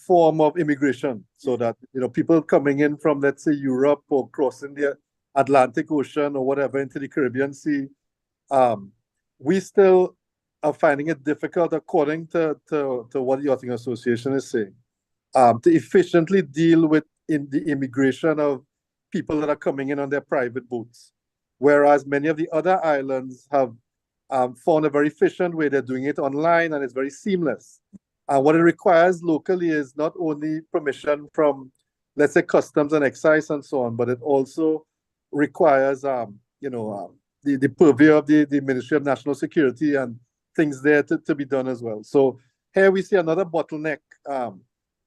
S6: form of immigration, so that people coming in from, let's say, Europe or crossing the Atlantic Ocean or whatever into the Caribbean Sea, we still are finding it difficult, according to what the Yachting Association is saying, to efficiently deal with the immigration of people that are coming in on their private boats. Whereas many of the other islands have found a very efficient way. They're doing it online, and it's very seamless. And what it requires locally is not only permission from, let's say, customs and excise and so on, but it also requires, the purview of the Ministry of National Security and things there to be done as well. So here we see another bottleneck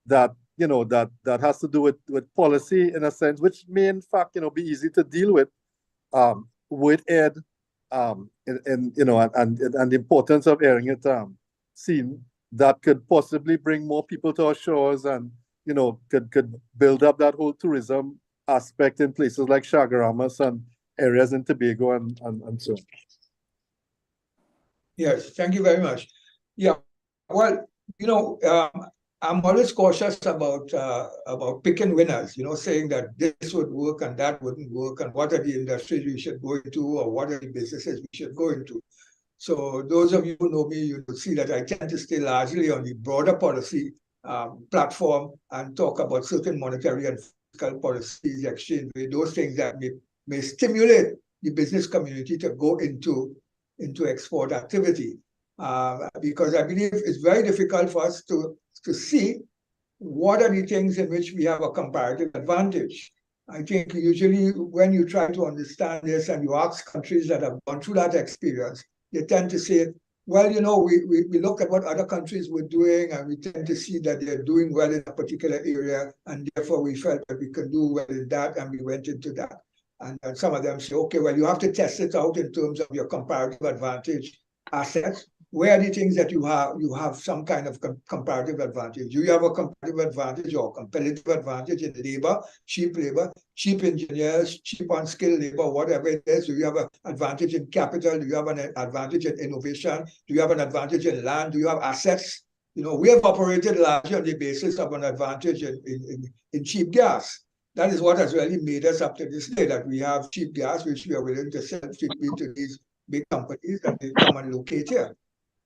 S6: that has to do with policy, in a sense, which may in fact be easy to deal with aid and the importance of airing it seen, that could possibly bring more people to our shores, and could build up that whole tourism aspect in places like Chaguaramas and areas in Tobago and so on.
S3: Yes, thank you very much. Yeah, well, I'm always cautious about picking winners, saying that this would work and that wouldn't work, and what are the industries we should go into, or what are the businesses we should go into. So those of you who know me, you will see that I tend to stay largely on the broader policy platform and talk about certain monetary and fiscal policies, exchange rate, those things that may stimulate the business community to go into export activity. Because I believe it's very difficult for us to see what are the things in which we have a comparative advantage. I think usually when you try to understand this and you ask countries that have gone through that experience, they tend to say, well, we look at what other countries were doing, and we tend to see that they're doing well in a particular area, and therefore we felt that we could do well in that, and we went into that. And some of them say, okay, well, you have to test it out in terms of your comparative advantage assets. where are the things that you have some kind of comparative advantage? Do you have a comparative advantage or competitive advantage in labor, cheap engineers, cheap unskilled labor, whatever it is? Do you have an advantage in capital? Do you have an advantage in innovation? Do you have an advantage in land? Do you have assets? You know, we have operated largely on the basis of an advantage in cheap gas. That is what has really made us up to this day, that we have cheap gas, which we are willing to sell to these big companies, and they come and locate here.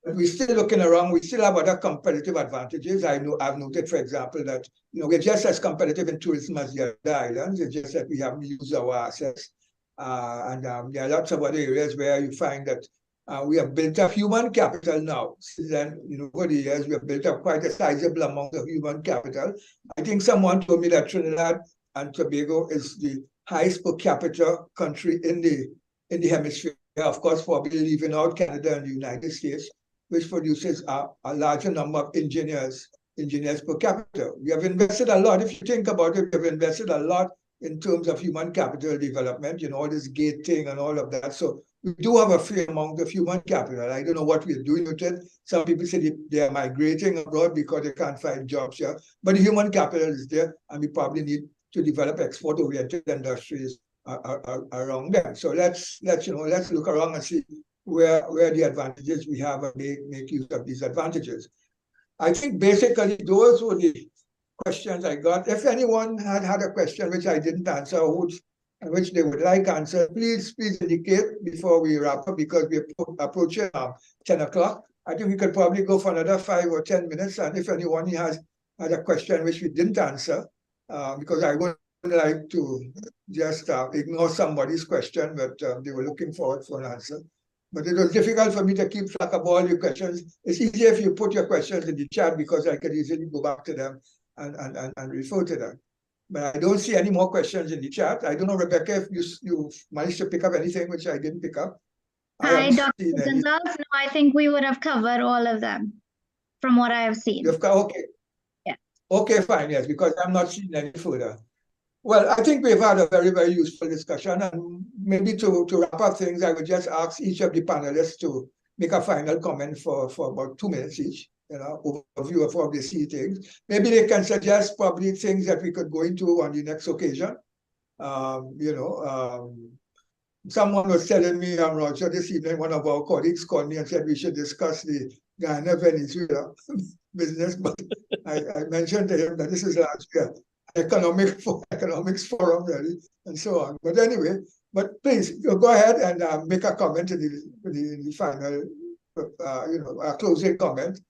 S3: But we're still looking around. We still have other competitive advantages. I've noted, for example, that we're just as competitive in tourism as the other islands. It's just that we haven't used our assets. And there are lots of other areas where you find that we have built up human capital now. Since then, over the years, we have built up quite a sizable amount of human capital. I think someone told me that Trinidad and Tobago is the highest per capita country in the hemisphere. Of course, probably leaving out Canada and the United States, which produces a larger number of engineers per capita. We have invested a lot. If you think about it, we have invested a lot in terms of human capital development, all this gating and all of that. So we do have a fair amount of human capital. I don't know what we're doing with it. Some people say they are migrating abroad because they can't find jobs here. But the human capital is there, and we probably need to develop export-oriented industries around them. So let's look around and see where the advantages we have and make use of these advantages. I think basically those were the questions I got. If anyone had a question which I didn't answer, which they would like answered, please indicate before we wrap up, because we're approaching 10 o'clock. I think we could probably go for another 5 or 10 minutes. And if anyone had a question which we didn't answer, because I wouldn't like to just ignore somebody's question, but they were looking forward for an answer. But it was difficult for me to keep track of all your questions. It's easier if you put your questions in the chat, because I can easily go back to them and refer to them. But I don't see any more questions in the chat. I don't know, Rebecca, if you managed to pick up anything which I didn't pick up.
S1: Hi, Dr. Gonzalez. No, I think we would have covered all of them from what I have seen.
S3: Okay.
S1: Yeah.
S3: Okay, fine, yes, because I'm not seeing any further. Well, I think we've had a very, very useful discussion, and maybe to wrap up things, I would just ask each of the panelists to make a final comment for about 2 minutes each, overview of how they see things. Maybe they can suggest probably things that we could go into on the next occasion. Someone was telling me, Roger, this evening, one of our colleagues called me and said we should discuss the Guyana-Venezuela business, but I mentioned to him that this is actually economics forum, really, and so on. But anyway, please go ahead and make a comment in the final, a closing comment,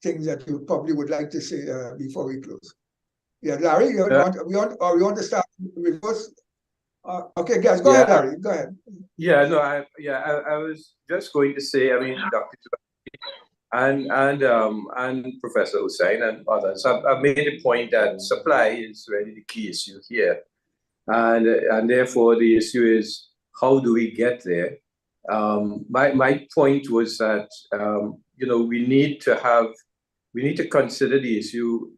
S3: things that you probably would like to say before we close. Yeah, Larry, we want to start with first. Okay, guys, go ahead, Larry. Go ahead.
S4: Yeah, no, I was just going to say, I mean, Dr. and Professor Hussain and others have made a point that supply is really the key issue here, and therefore the issue is how do we get there. My point was that we need to consider the issue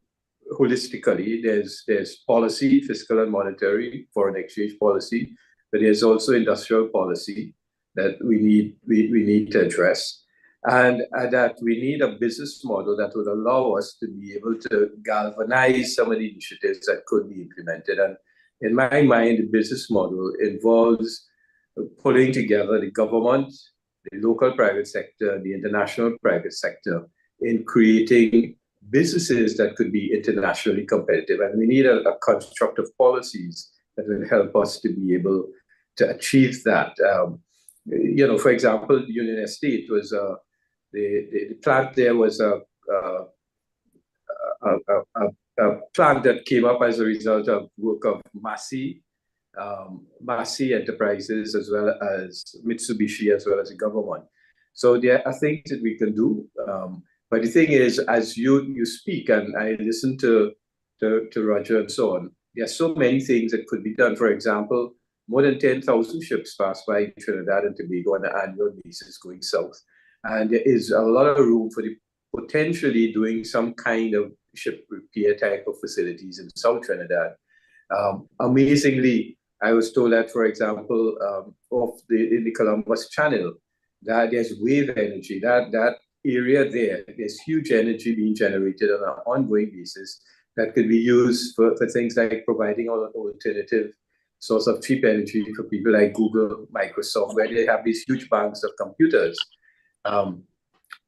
S4: holistically. There's policy, fiscal and monetary, foreign exchange policy, but there's also industrial policy that we need to address. And that we need a business model that would allow us to be able to galvanize some of the initiatives that could be implemented. And in my mind, the business model involves pulling together the government, the local private sector, the international private sector in creating businesses that could be internationally competitive. And we need a construct of policies that will help us to be able to achieve that. For example, the Union Estate was the plant there was a plant that came up as a result of work of Massey Enterprises, as well as Mitsubishi, as well as the government. So there are things that we can do. But the thing is, as you speak, and I listen to Roger and so on, there are so many things that could be done. For example, more than 10,000 ships pass by Trinidad and Tobago on an annual basis going south. And there is a lot of room for potentially doing some kind of ship repair type of facilities in South Trinidad. Amazingly, I was told that, for example, in the Columbus Channel, that there's wave energy, that area there. There's huge energy being generated on an ongoing basis that could be used for things like providing an alternative source of cheap energy for people like Google, Microsoft, where they have these huge banks of computers.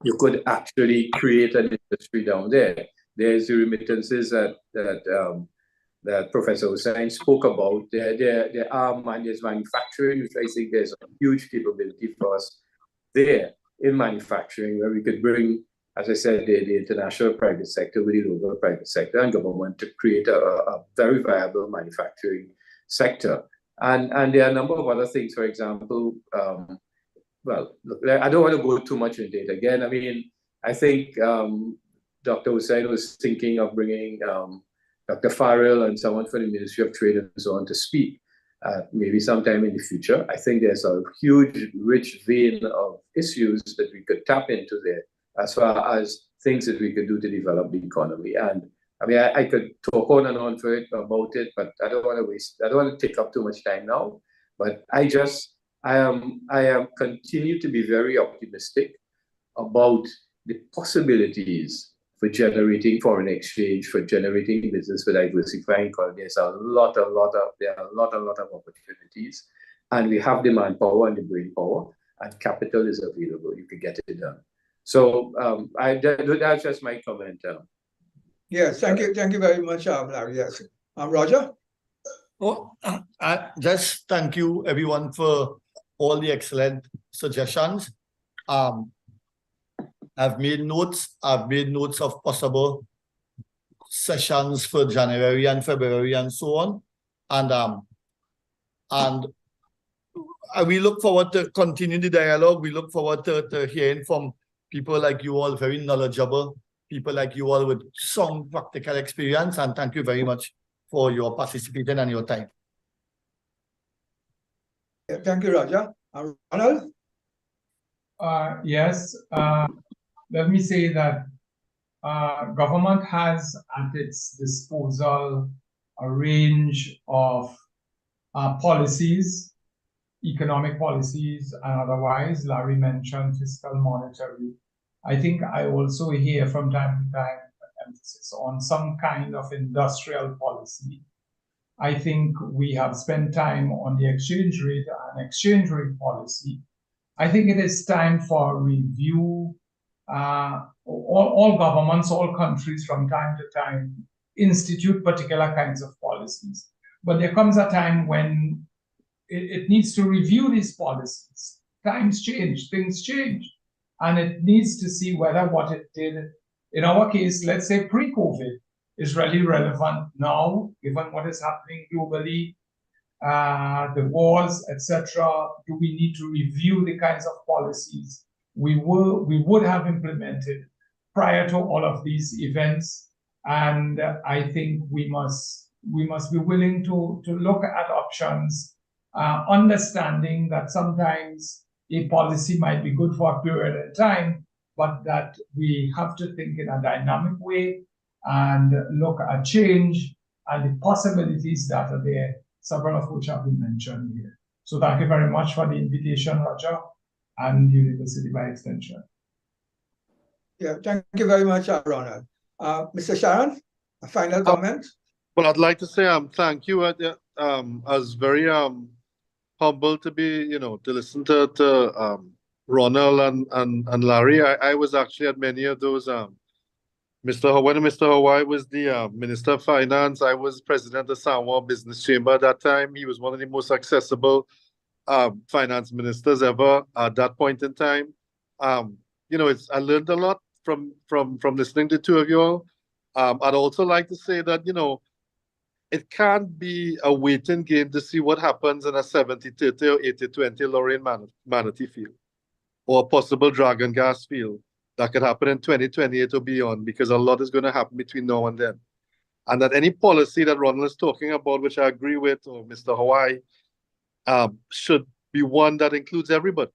S4: You could actually create an industry down there. There's the remittances that Professor Hussain spoke about. There are there's manufacturing, which I think there's a huge capability for us there in manufacturing, where we could bring, as I said, the international private sector with the local private sector and government to create a very viable manufacturing sector. And there are a number of other things, for example, well, look, I don't want to go too much into it again. I mean, I think Dr. Hussain was thinking of bringing Dr. Farrell and someone from the Ministry of Trade and so on to speak, maybe sometime in the future. I think there's a huge, rich vein of issues that we could tap into there as far as things that we could do to develop the economy. And I mean, I could talk on and on about it, but I don't want to take up too much time now. But I am continue to be very optimistic about the possibilities for generating foreign exchange, for generating business, for diversifying economy. There's a lot of opportunities, and we have the manpower and the brain power, and capital is available. You can get it done. So that's just my comment.
S3: Yes, thank you very much, Larry. Yes, Roger.
S2: Oh, just thank you everyone for all the excellent suggestions. I've made notes of possible sessions for January and February and so on. And we look forward to continuing the dialogue. We look forward to hearing from people like you all, very knowledgeable, people like you all with some practical experience. And thank you very much for your participation and your time.
S3: Yeah, thank you, Roger. Ronald?
S5: Yes. Let me say that government has at its disposal a range of policies, economic policies and otherwise. Larry mentioned fiscal, monetary. I think I also hear from time to time emphasis on some kind of industrial policy. I think we have spent time on the exchange rate and exchange rate policy. I think it is time for review. All governments, all countries from time to time institute particular kinds of policies. But there comes a time when it needs to review these policies. Times change, things change. And it needs to see whether what it did, in our case, let's say pre-COVID, is really relevant now, given what is happening globally, the wars, etc. Do we need to review the kinds of policies we would have implemented prior to all of these events? And I think we must be willing to look at options, understanding that sometimes a policy might be good for a period of time, but that we have to think in a dynamic way and look at change and the possibilities that are there, several of which have been mentioned here. So thank you very much for the invitation, Roger, and the university by extension.
S3: Yeah, thank you very much, Ronald. Mr. Sharon, a final comment?
S6: Well, I'd like to say thank you. I was very humbled to be, to listen to Ronald and Larry. I was actually at many of those. When Mr. Hawaii was the Minister of Finance, I was president of the Samoa Business Chamber at that time. He was one of the most accessible finance ministers ever at that point in time. I learned a lot from listening to the two of you all. I'd also like to say that, it can't be a waiting game to see what happens in a 70-30 or 80-20 Lorraine Manatee field or a possible Dragon gas field that could happen in 2028 or beyond, because a lot is going to happen between now and then. And that any policy that Ronald is talking about, which I agree with, or Mr. Hawaii, should be one that includes everybody.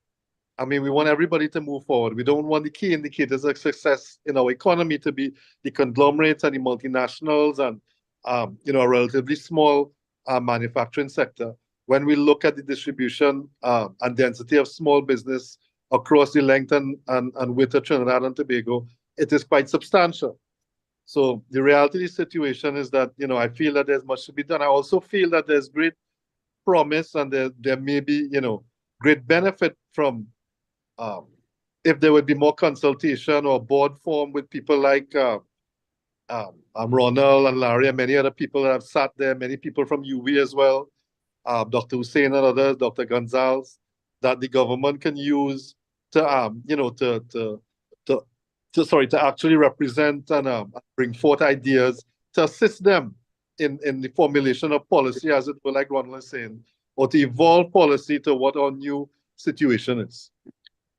S6: I mean, we want everybody to move forward. We don't want the key indicators of success in our economy to be the conglomerates and the multinationals and a relatively small manufacturing sector. When we look at the distribution and density of small business across the length and width of Trinidad and Tobago, it is quite substantial. So the reality of the situation is that, you know, I feel that there's much to be done. I also feel that there's great promise and there may be, you know, great benefit from if there would be more consultation or board form with people like Ronald and Larry and many other people that have sat there, many people from UV as well, Dr. Hussein and others, Dr. Gonzalez, that the government can use to, you know, to actually represent and bring forth ideas to assist them in the formulation of policy, as it were, like Ronald is saying, or to evolve policy to what our new situation is.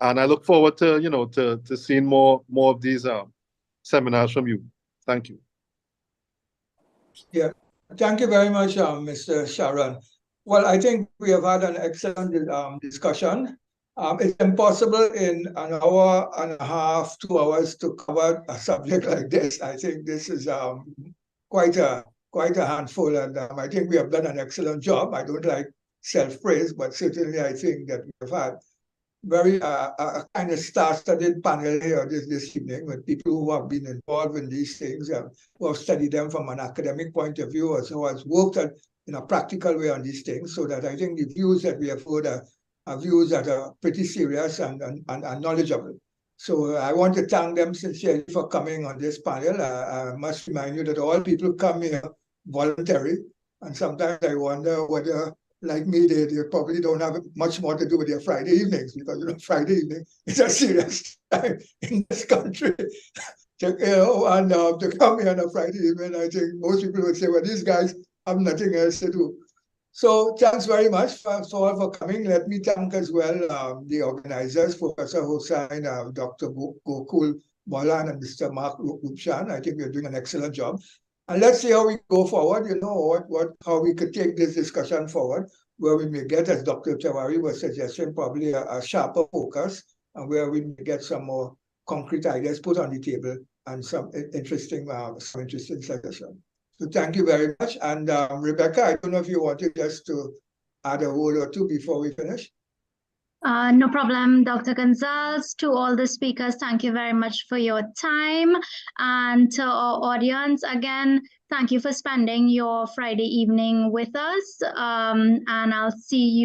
S6: And I look forward to, you know, to seeing more of these seminars from you. Thank you.
S3: Yeah, thank you very much, Mr. Sharon. Well, I think we have had an excellent discussion. It's impossible in an hour and a half, 2 hours to cover a subject like this. I think this is quite a handful, and I think we have done an excellent job. I don't like self-praise, but certainly I think that we have had very kind of star-studded panel here this evening with people who have been involved in these things, who have studied them from an academic point of view, as well as worked in a practical way on these things, so that I think the views that we have heard are views that are pretty serious and knowledgeable. So I want to thank them sincerely for coming on this panel. I must remind you that all people come here voluntary, and sometimes I wonder whether, like me, they probably don't have much more to do with their Friday evenings, because, you know, Friday evening is a serious time in this country. To come here on a Friday evening, I think most people would say, well, these guys have nothing else to do. So thanks very much for coming. Let me thank as well the organizers, Professor Hossain, Dr. Gookool-Bosland, and Mr. Mark Rupchan. I think you're doing an excellent job. And let's see how we go forward, you know, how we could take this discussion forward, where we may get, as Dr. Tewari was suggesting, probably a sharper focus, and where we may get some more concrete ideas put on the table and some interesting suggestions. So thank you very much. And Rebecca, I don't know if you wanted just to add a word or two before we finish.
S1: No problem, Dr. Gonzalez. To all the speakers, thank you very much for your time. And to our audience, again, thank you for spending your Friday evening with us. And I'll see you